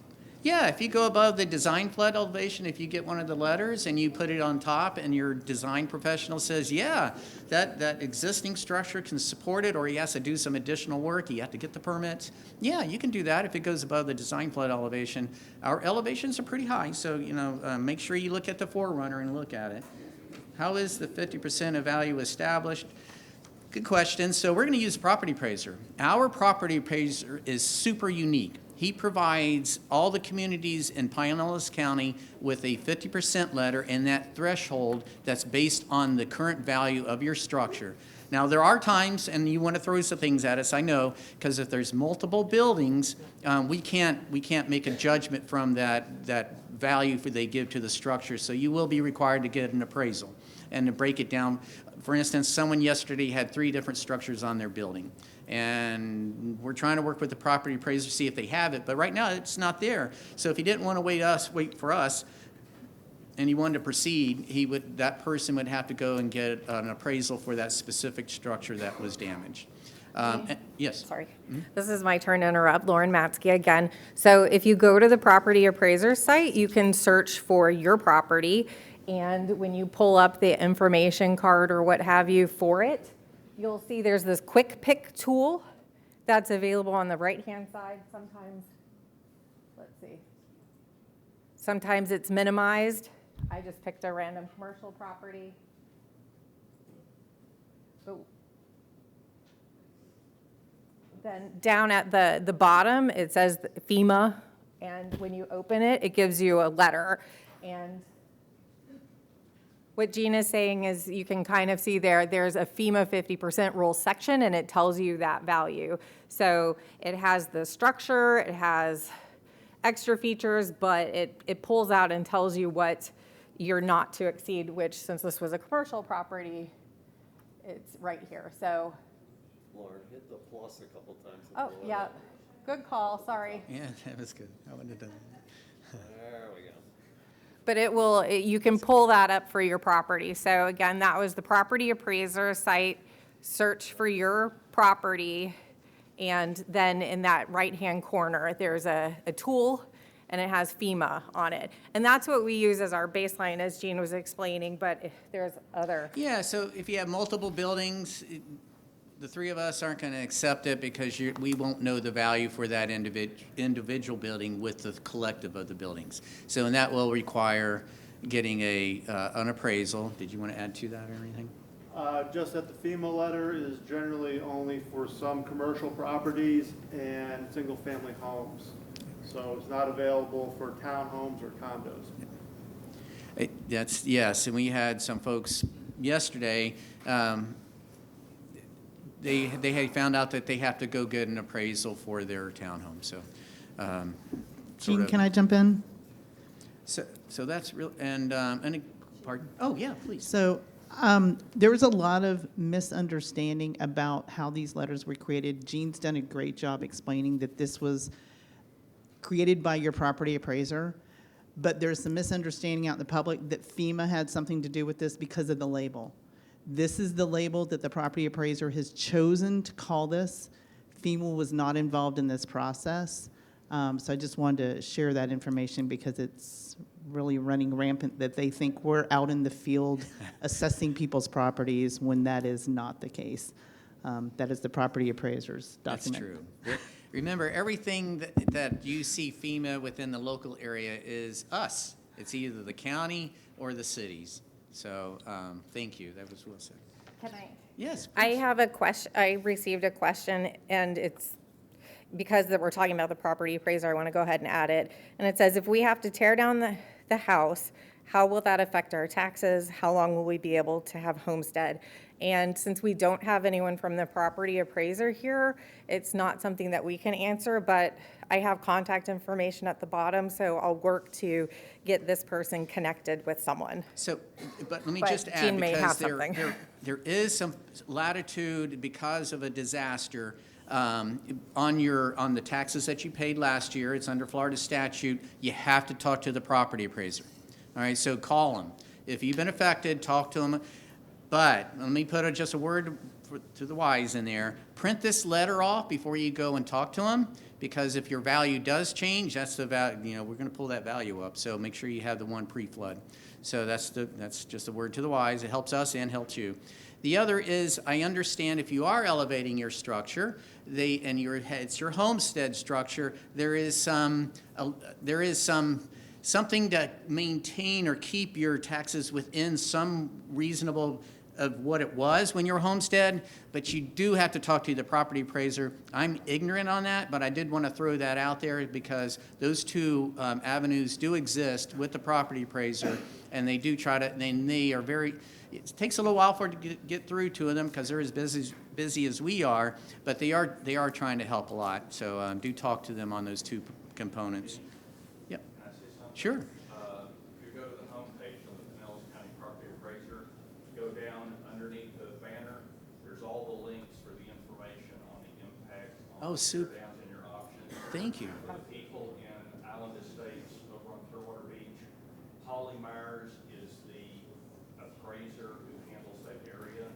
Yeah, if you go above the design flood elevation, if you get one of the letters and you put it on top and your design professional says, yeah, that existing structure can support it, or he has to do some additional work, you have to get the permits. Yeah, you can do that if it goes above the design flood elevation. Our elevations are pretty high, so make sure you look at the forerunner and look at it. How is the 50% of value established? Good question. So we're going to use property appraiser. Our property appraiser is super unique. He provides all the communities in Pinellas County with a 50% letter and that threshold that's based on the current value of your structure. Now, there are times, and you want to throw some things at us, I know, because if there's multiple buildings, we can't make a judgment from that value they give to the structure. So you will be required to get an appraisal and to break it down. For instance, someone yesterday had 3 different structures on their building. And we're trying to work with the property appraiser to see if they have it, but right now it's not there. So if he didn't want to wait for us, and he wanted to proceed, that person would have to go and get an appraisal for that specific structure that was damaged. Yes. Sorry. This is my turn to interrupt. Lauren Matzke again. So if you go to the property appraiser site, you can search for your property, and when you pull up the information card or what have you for it, you'll see there's this quick pick tool that's available on the right-hand side. Sometimes it's minimized. I just picked a random commercial property. But then down at the bottom, it says FEMA, and when you open it, it gives you a letter. And what Gina's saying is you can kind of see there's a FEMA 50% rule section, and it tells you that value. So it has the structure, it has extra features, but it pulls out and tells you what you're not to exceed, which, since this was a commercial property, it's right here. So, Lauren, hit the plus a couple times. oh, yeah, good call, sorry. Yeah, that was good. I wouldn't have done that. There we go. But you can pull that up for your property. So again, that was the property appraiser site. Search for your property, and then in that right-hand corner, there's a tool, and it has FEMA on it. And that's what we use as our baseline, as Jean was explaining, but there's other. Yeah, so if you have multiple buildings, the 3 of us aren't going to accept it because we won't know the value for that individual building with the collective of the buildings. So, and that will require getting an appraisal. Did you want to add to that or anything? Just that the FEMA letter is generally only for some commercial properties and single-family homes. So it's not available for townhomes or condos. Yes, and we had some folks yesterday, they had found out that they have to go get an appraisal for their townhome, so. Gene, can I jump in? So that's real, pardon? Oh, yeah, please. So there was a lot of misunderstanding about how these letters were created. Gene's done a great job explaining that this was created by your property appraiser, but there's some misunderstanding out in the public that FEMA had something to do with this because of the label. This is the label that the property appraiser has chosen to call this. FEMA was not involved in this process. So I just wanted to share that information because it's really running rampant that they think we're out in the field assessing people's properties when that is not the case. That is the property appraiser's document. That's true. Remember, everything that you see FEMA within the local area is us. It's either the county or the cities. So thank you. That was well said. Can I? Yes. I have a question. I received a question, and it's because that we're talking about the property appraiser, I want to go ahead and add it. And it says, if we have to tear down the house, how will that affect our taxes? How long will we be able to have homestead? And since we don't have anyone from the property appraiser here, it's not something that we can answer, but I have contact information at the bottom, so I'll work to get this person connected with someone. So, but let me But just add, Jean may have because something. there is some latitude because of a disaster on the taxes that you paid last year. It's under Florida statute. You have to talk to the property appraiser. All right, so call them. If you've been affected, talk to them. But let me put just a word to the wise in there. Print this letter off before you go and talk to them, because if your value does change, that's the value. We're going to pull that value up. So make sure you have the one pre-flood. So that's just a word to the wise. It helps us and helps you. The other is, I understand if you are elevating your structure, it's your homestead structure. There is something to maintain or keep your taxes within some reasonable of what it was when you're homestead, but you do have to talk to the property appraiser. I'm ignorant on that, but I did want to throw that out there because those two avenues do exist with the property appraiser, and they do try to, and they are very, it takes a little while for it to get through to them because they're as busy as we are, but they are trying to help a lot. So do talk to them on those two components. Yep. Can I say something? Sure. If you go to the homepage of the Pinellas County Property Appraiser, go down underneath the banner, there's all the links for the information on the impact on Super. tear downs and your options. Thank you. For the people in Island Estates over on Clearwater Beach, Holly Myers is the appraiser who handles that area.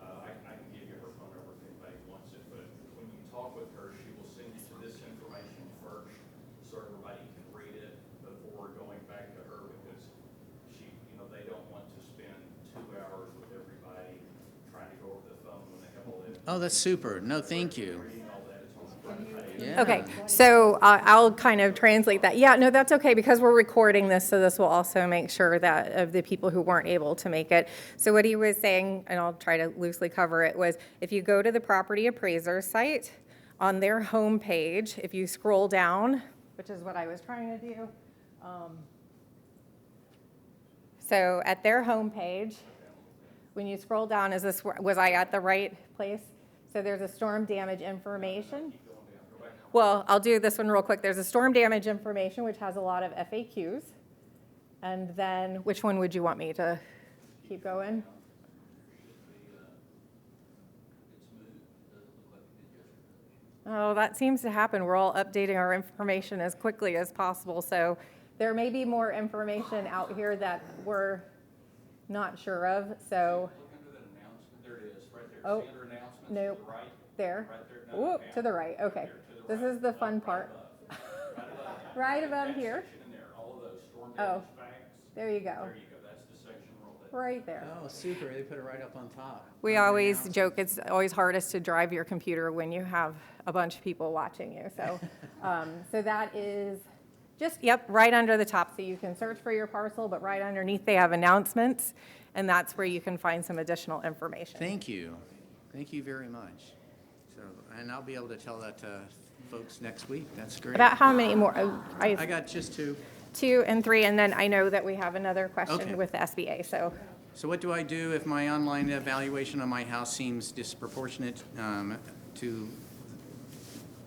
I can give you her phone number if anybody wants it, but when you talk with her, she will send you to this information first so everybody can read it before going back to her, because they don't want to spend 2 hours with everybody trying to go over the phone when they have all that. Oh, that's super. No, thank you. Reading all that, it's on the front page. Yeah. Okay, so I'll kind of translate that. Yeah, no, that's okay, because we're recording this, so this will also make sure that of the people who weren't able to make it. So what he was saying, and I'll try to loosely cover it, was if you go to the property appraiser site, on their homepage, if you scroll down, which is what I was trying to do. So at their homepage, when you scroll down, was I at the right place? So there's a storm damage information. Well, I'll do this one real quick. There's a storm damage information, which has a lot of FAQs. And then, which one would you want me to keep going? Oh, that seems to happen. We're all updating our information as quickly as possible. So there may be more information out here that we're not sure of. So, Look under that announcement, there it is, right there. Oh, See under announcements to nope. the right? there. Right there. No, Whoop, down. to the right. Okay. This is the fun part. Right above That here. section in there, all of those storm Oh, damage facts. there you go. There you go, that's the section roll. Right there. Oh, super. They put it right up on top. We Under always announcements. joke it's always hardest to drive your computer when you have a bunch of people watching you. So, so that is just, yep, right under the top. So you can search for your parcel, but right underneath they have announcements, and that's where you can find some additional information. Thank you. Thank you very much. So, and I'll be able to tell that to folks next week. That's great. About how many more? I got just two. 2 and 3, and then I know that we have another question Okay. with the SBA. So what do I do if my online evaluation on my house seems disproportionate to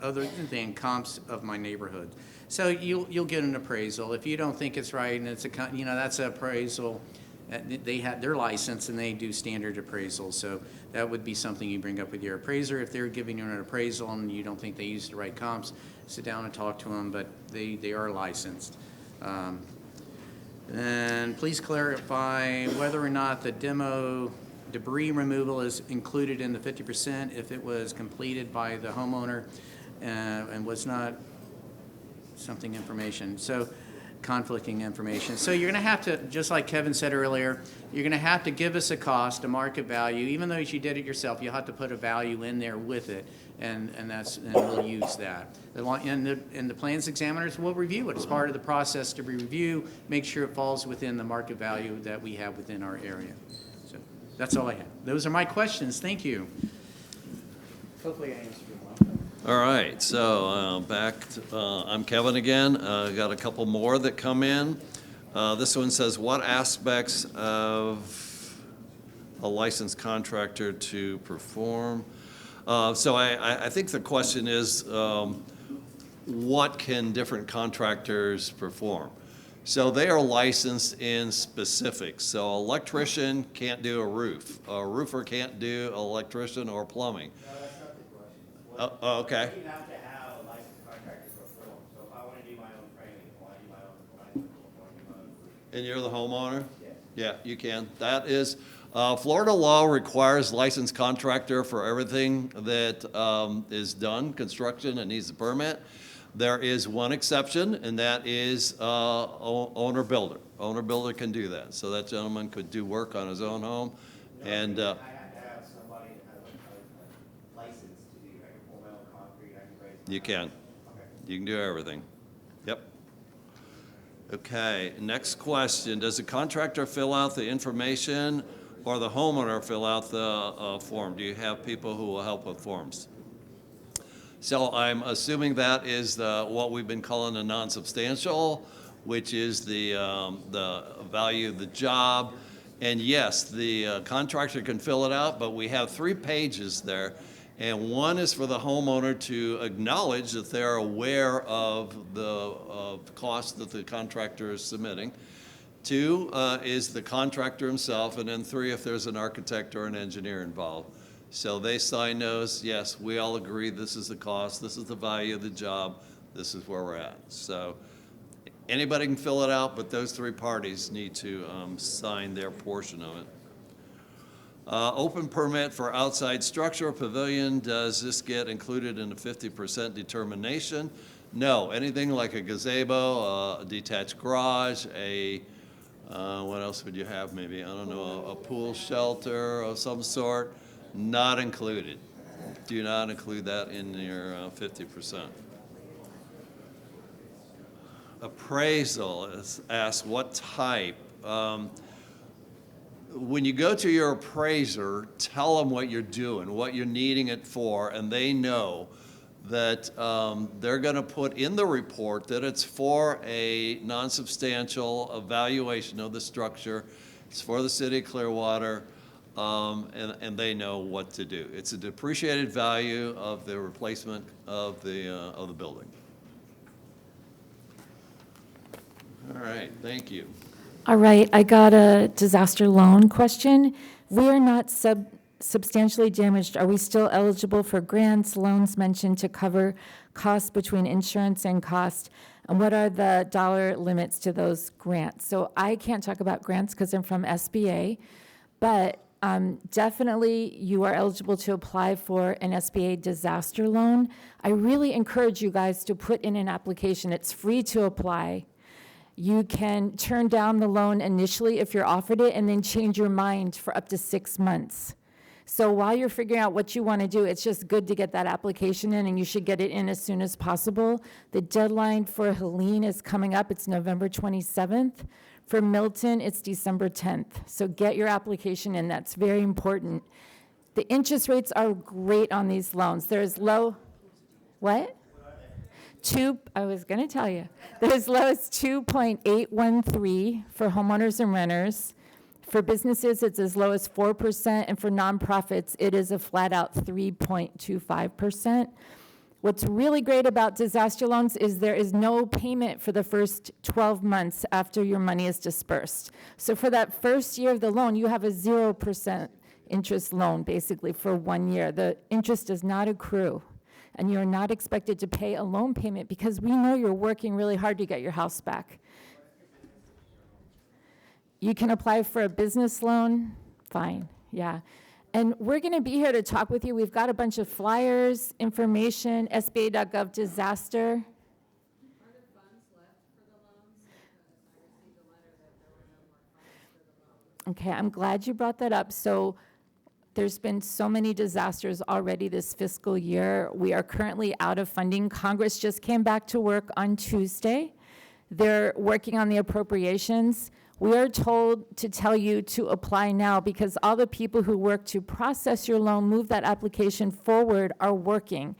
other than comps of my neighborhood? So you'll get an appraisal. If you don't think it's right, and it's that's an appraisal, they have their license and they do standard appraisals. So that would be something you bring up with your appraiser. If they're giving you an appraisal and you don't think they used the right comps, sit down and talk to them, but they are licensed. And please clarify whether or not the demo debris removal is included in the 50% if it was completed by the homeowner and was not something information. So conflicting information. So you're going to have to, just like Kevin said earlier, you're going to have to give us a cost, a market value. Even though you did it yourself, you'll have to put a value in there with it, and we'll use that. And the plans examiners will review it as part of the process to review, make sure it falls within the market value that we have within our area. So that's all I have. Those are my questions. Thank you. Hopefully I answered them well. All right, so I'm Kevin again. Got a couple more that come in. This one says, what aspects of a licensed contractor to perform? So I think the question is, what can different contractors perform? So they are licensed in specifics. So electrician can't do a roof. A roofer can't do electrician or plumbing. No, that's not the question. Okay. You have to have a licensed contractor perform. So if I want to do my own framing, if I want to do my own license, if I want to do my own roof. And you're the homeowner? Yes. Yeah, you can. That is, Florida law requires licensed contractor for everything that is done, construction and needs a permit. There is one exception, and that is owner-builder. Owner-builder can do that. So that gentleman could do work on his own home, and I have to have somebody that has a license to do, I can pour my own concrete, I can raise. you can. Okay. You can do everything. Yep. Okay, next question. Does the contractor fill out the information or the homeowner fill out the form? Do you have people who will help with forms? So I'm assuming that is what we've been calling a non-substantial, which is the value of the job. And yes, the contractor can fill it out, but we have 3 pages there. And one is for the homeowner to acknowledge that they're aware of the cost that the contractor is submitting. 2 is the contractor himself, and then 3 if there's an architect or an engineer involved. So they sign those, yes, we all agree this is the cost, this is the value of the job, this is where we're at. So anybody can fill it out, but those 3 parties need to sign their portion of it. Open permit for outside structure, pavilion, does this get included in the 50% determination? No, anything like a gazebo, a detached garage, what else would you have maybe? I don't know, a pool shelter of some sort, not included. Do not include that in your 50%. Appraisal is asked what type. When you go to your appraiser, tell them what you're doing, what you're needing it for, and they know that they're going to put in the report that it's for a non-substantial evaluation of the structure. It's for the city of Clearwater, and they know what to do. It's a depreciated value of the replacement of the building. All right, thank you. All right, I got a disaster loan question. We are not substantially damaged. Are we still eligible for grants, loans mentioned to cover costs between insurance and cost? And what are the dollar limits to those grants? So I can't talk about grants because I'm from SBA, but definitely you are eligible to apply for an SBA disaster loan. I really encourage you guys to put in an application. It's free to apply. You can turn down the loan initially if you're offered it and then change your mind for up to 6 months. So while you're figuring out what you want to do, it's just good to get that application in, and you should get it in as soon as possible. The deadline for Helene is coming up. It's November 27th. For Milton, it's December 10th. So get your application in. That's very important. The interest rates are great on these loans. There's low, what? I was going to tell you. They're as low as 2.813 for homeowners and renters. For businesses, it's as low as 4%, and for nonprofits, it is a flat-out 3.25%. What's really great about disaster loans is there is no payment for the first 12 months after your money is dispersed. So for that first year of the loan, you have a 0% interest loan, basically, for 1 year. The interest does not accrue, and you're not expected to pay a loan payment because we know you're working really hard to get your house back. You can apply for a business loan, fine, yeah. And we're gonna be here to talk with you. We've got a bunch of flyers, information, SBA.gov disaster. Are there funds left for the loans? Because I received a letter that there were no more funds for the loans. Okay, I'm glad you brought that up. So there's been so many disasters already this fiscal year. We are currently out of funding. Congress just came back to work on Tuesday. They're working on the appropriations. We are told to tell you to apply now because all the people who work to process your loan, move that application forward, are working.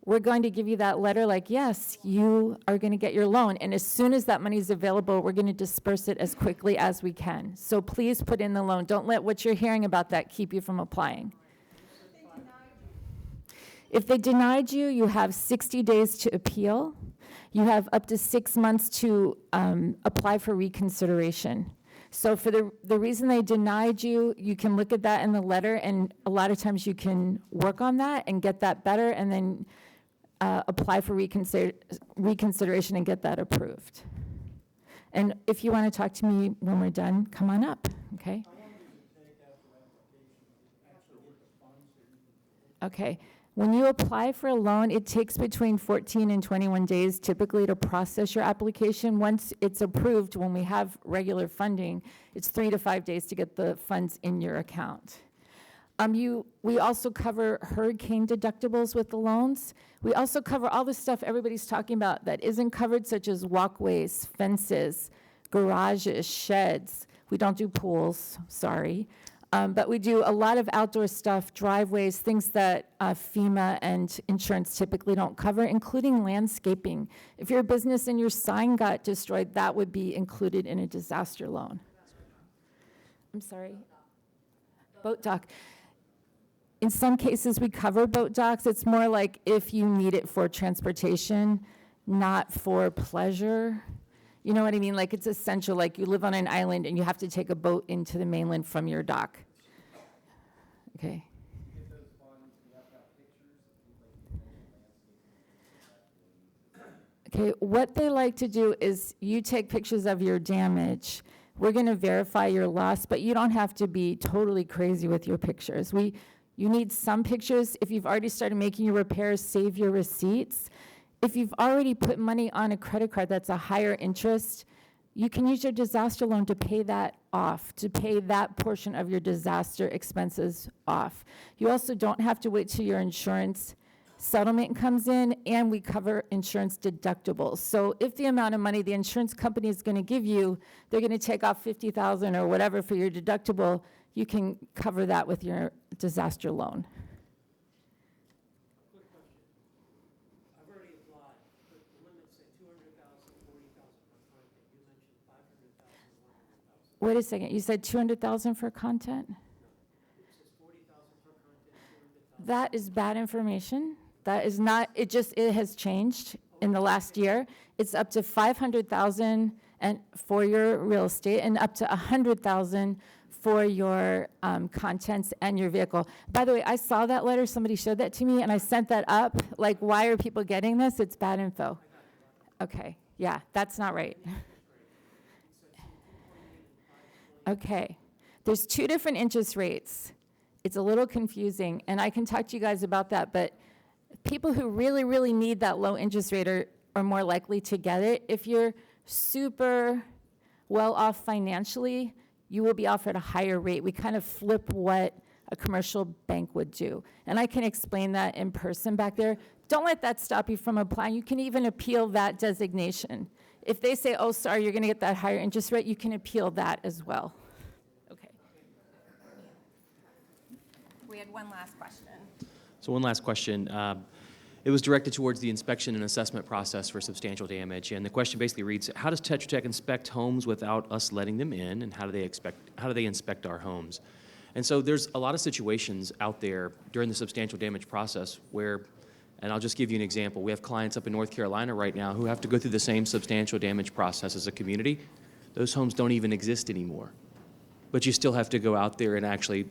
we're going to give you that letter like, yes, you are going to get your loan. And as soon as that money is available, we're going to disperse it as quickly as we can. So please put in the loan. Don't let what you're hearing about that keep you from applying. If they denied you, you have 60 days to appeal. You have up to 6 months to apply for reconsideration. So for the reason they denied you, you can look at that in the letter, and a lot of times you can work on that and get that better, and then apply for reconsideration and get that approved. And if you want to talk to me when we're done, come on up, okay? Okay. When you apply for a loan, it takes between 14 and 21 days typically to process your application. Once it's approved, when we have regular funding, it's 3 to 5 days to get the funds in your account. We also cover hurricane deductibles with the loans. We also cover all the stuff everybody's talking about that isn't covered, such as walkways, fences, garages, sheds. We don't do pools, sorry. But we do a lot of outdoor stuff, driveways, things that FEMA and insurance typically don't cover, including landscaping. If your business and your sign got destroyed, that would be included in a disaster loan. I'm sorry? Boat dock. In some cases, we cover boat docks. It's more like if you need it for transportation, not for pleasure. You know what I mean? Like it's essential, like you live on an island and you have to take a boat into the mainland from your dock. Okay. Okay, what they like to do is you take pictures of your damage. We're going to verify your loss, but you don't have to be totally crazy with your pictures. You need some pictures. If you've already started making your repairs, save your receipts. If you've already put money on a credit card that's a higher interest, you can use your disaster loan to pay that off, to pay that portion of your disaster expenses off. You also don't have to wait till your insurance settlement comes in, and we cover insurance deductibles. So if the amount of money the insurance company is going to give you, they're going to take off $50,000 or whatever for your deductible, you can cover that with your disaster loan. Wait a second, you said 200,000 for content? That is bad information. That is not, it has changed in the last year. It's up to 500,000 and for your real estate and up to 100,000 for your contents and your vehicle. By the way, I saw that letter, somebody showed that to me, and I sent that up. Like, why are people getting this? It's bad info. Okay, yeah, that's not right. Okay, there's 2 different interest rates. It's a little confusing, and I can talk to you guys about that, but people who really, really need that low interest rate are more likely to get it. If you're super well off financially, you will be offered a higher rate. We kind of flip what a commercial bank would do. And I can explain that in person back there. Don't let that stop you from applying. You can even appeal that designation. If they say, oh, sorry, you're going to get that higher interest rate, you can appeal that as well. Okay. We had one last question. So one last question. It was directed towards the inspection and assessment process for substantial damage, and the question basically reads, how does Tetra Tech inspect homes without us letting them in, and how do they inspect our homes? And so there's a lot of situations out there during the substantial damage process where, and I'll just give you an example, we have clients up in North Carolina right now who have to go through the same substantial damage process as a community. Those homes don't even exist anymore, but you still have to go out there and actually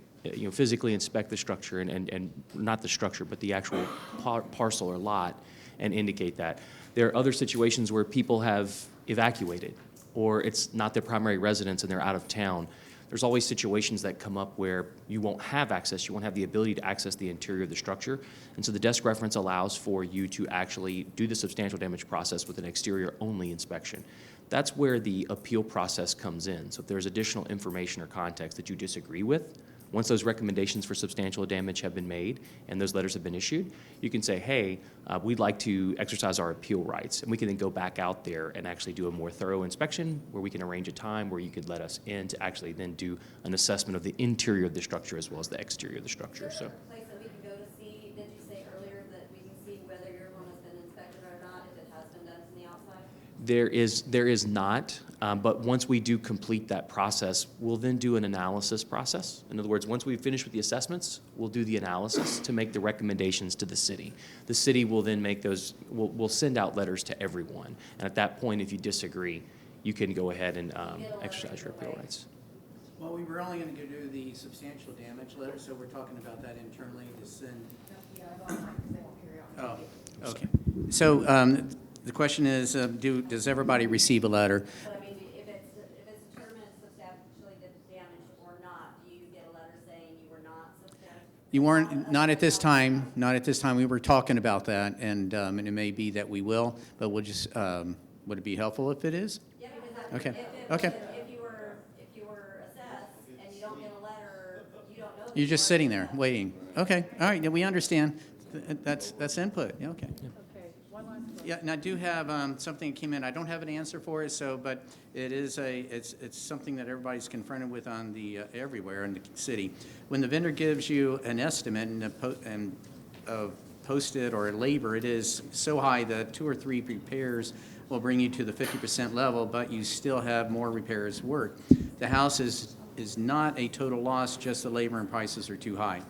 physically inspect the structure and not the structure, but the actual parcel or lot and indicate that. There are other situations where people have evacuated or it's not their primary residence and they're out of town. There's always situations that come up where you won't have access, you won't have the ability to access the interior of the structure. And so the desk reference allows for you to actually do the substantial damage process with an exterior only inspection. That's where the appeal process comes in. So if there's additional information or context that you disagree with, once those recommendations for substantial damage have been made and those letters have been issued, you can say, hey, we'd like to exercise our appeal rights. And we can then go back out there and actually do a more thorough inspection where we can arrange a time where you could let us in to actually then do an assessment of the interior of the structure as well as the exterior of the structure. So. Place that we can go to see, did you say earlier that we can see whether your There is not, but once we do complete that process, we'll then do an analysis process. In other words, once we finish with the assessments, we'll do the analysis to make the recommendations to the city. The city will then make those, we'll send out letters to everyone. And at that point, if you disagree, you can go ahead and exercise your appeal rights. Well, we were only going to do the substantial damage letter, so we're talking about that internally to send. Oh, okay. So the question is, does everybody receive a letter? But I mean, if it's determined substantially damaged or not, do you get a letter saying you were not substantially? You weren't, not at this time, not at this time. We were talking about that, and it may be that we will, but we'll just, would it be helpful if it is? Yeah, because Okay, if okay. if you were assessed and you don't get a letter, you don't know. You're just sitting there, waiting. Okay, all right, then we understand. That's input, yeah, okay. Okay, one last question. Yeah, and I do have something that came in. I don't have an answer for it, so, but it is it's something that everybody's confronted with on the, everywhere in the city. When the vendor gives you an estimate and posted or labor, it is so high that 2 or 3 repairs will bring you to the 50% level, but you still have more repairs work. The house is not a total loss, just the labor and prices are too high.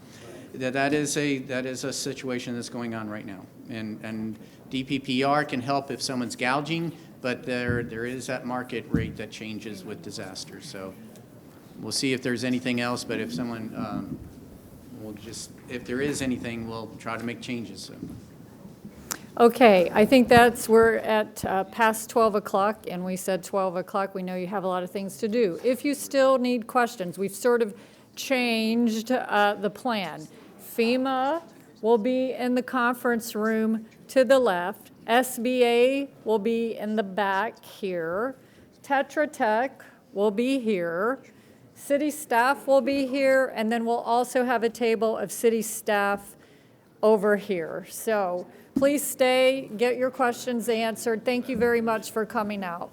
That is a situation that's going on right now. And DPPR can help if someone's gouging, but there is that market rate that changes with disasters. So we'll see if there's anything else, but if someone, if there is anything, we'll try to make changes. So. Okay, I think we're at past 12 o'clock, and we said 12 o'clock. We know you have a lot of things to do. If you still need questions, we've sort of changed the plan. FEMA will be in the conference room to the left. SBA will be in the back here. Tetra Tech will be here. City staff will be here, and then we'll also have a table of city staff over here. So please stay, get your questions answered. Thank you very much for coming out.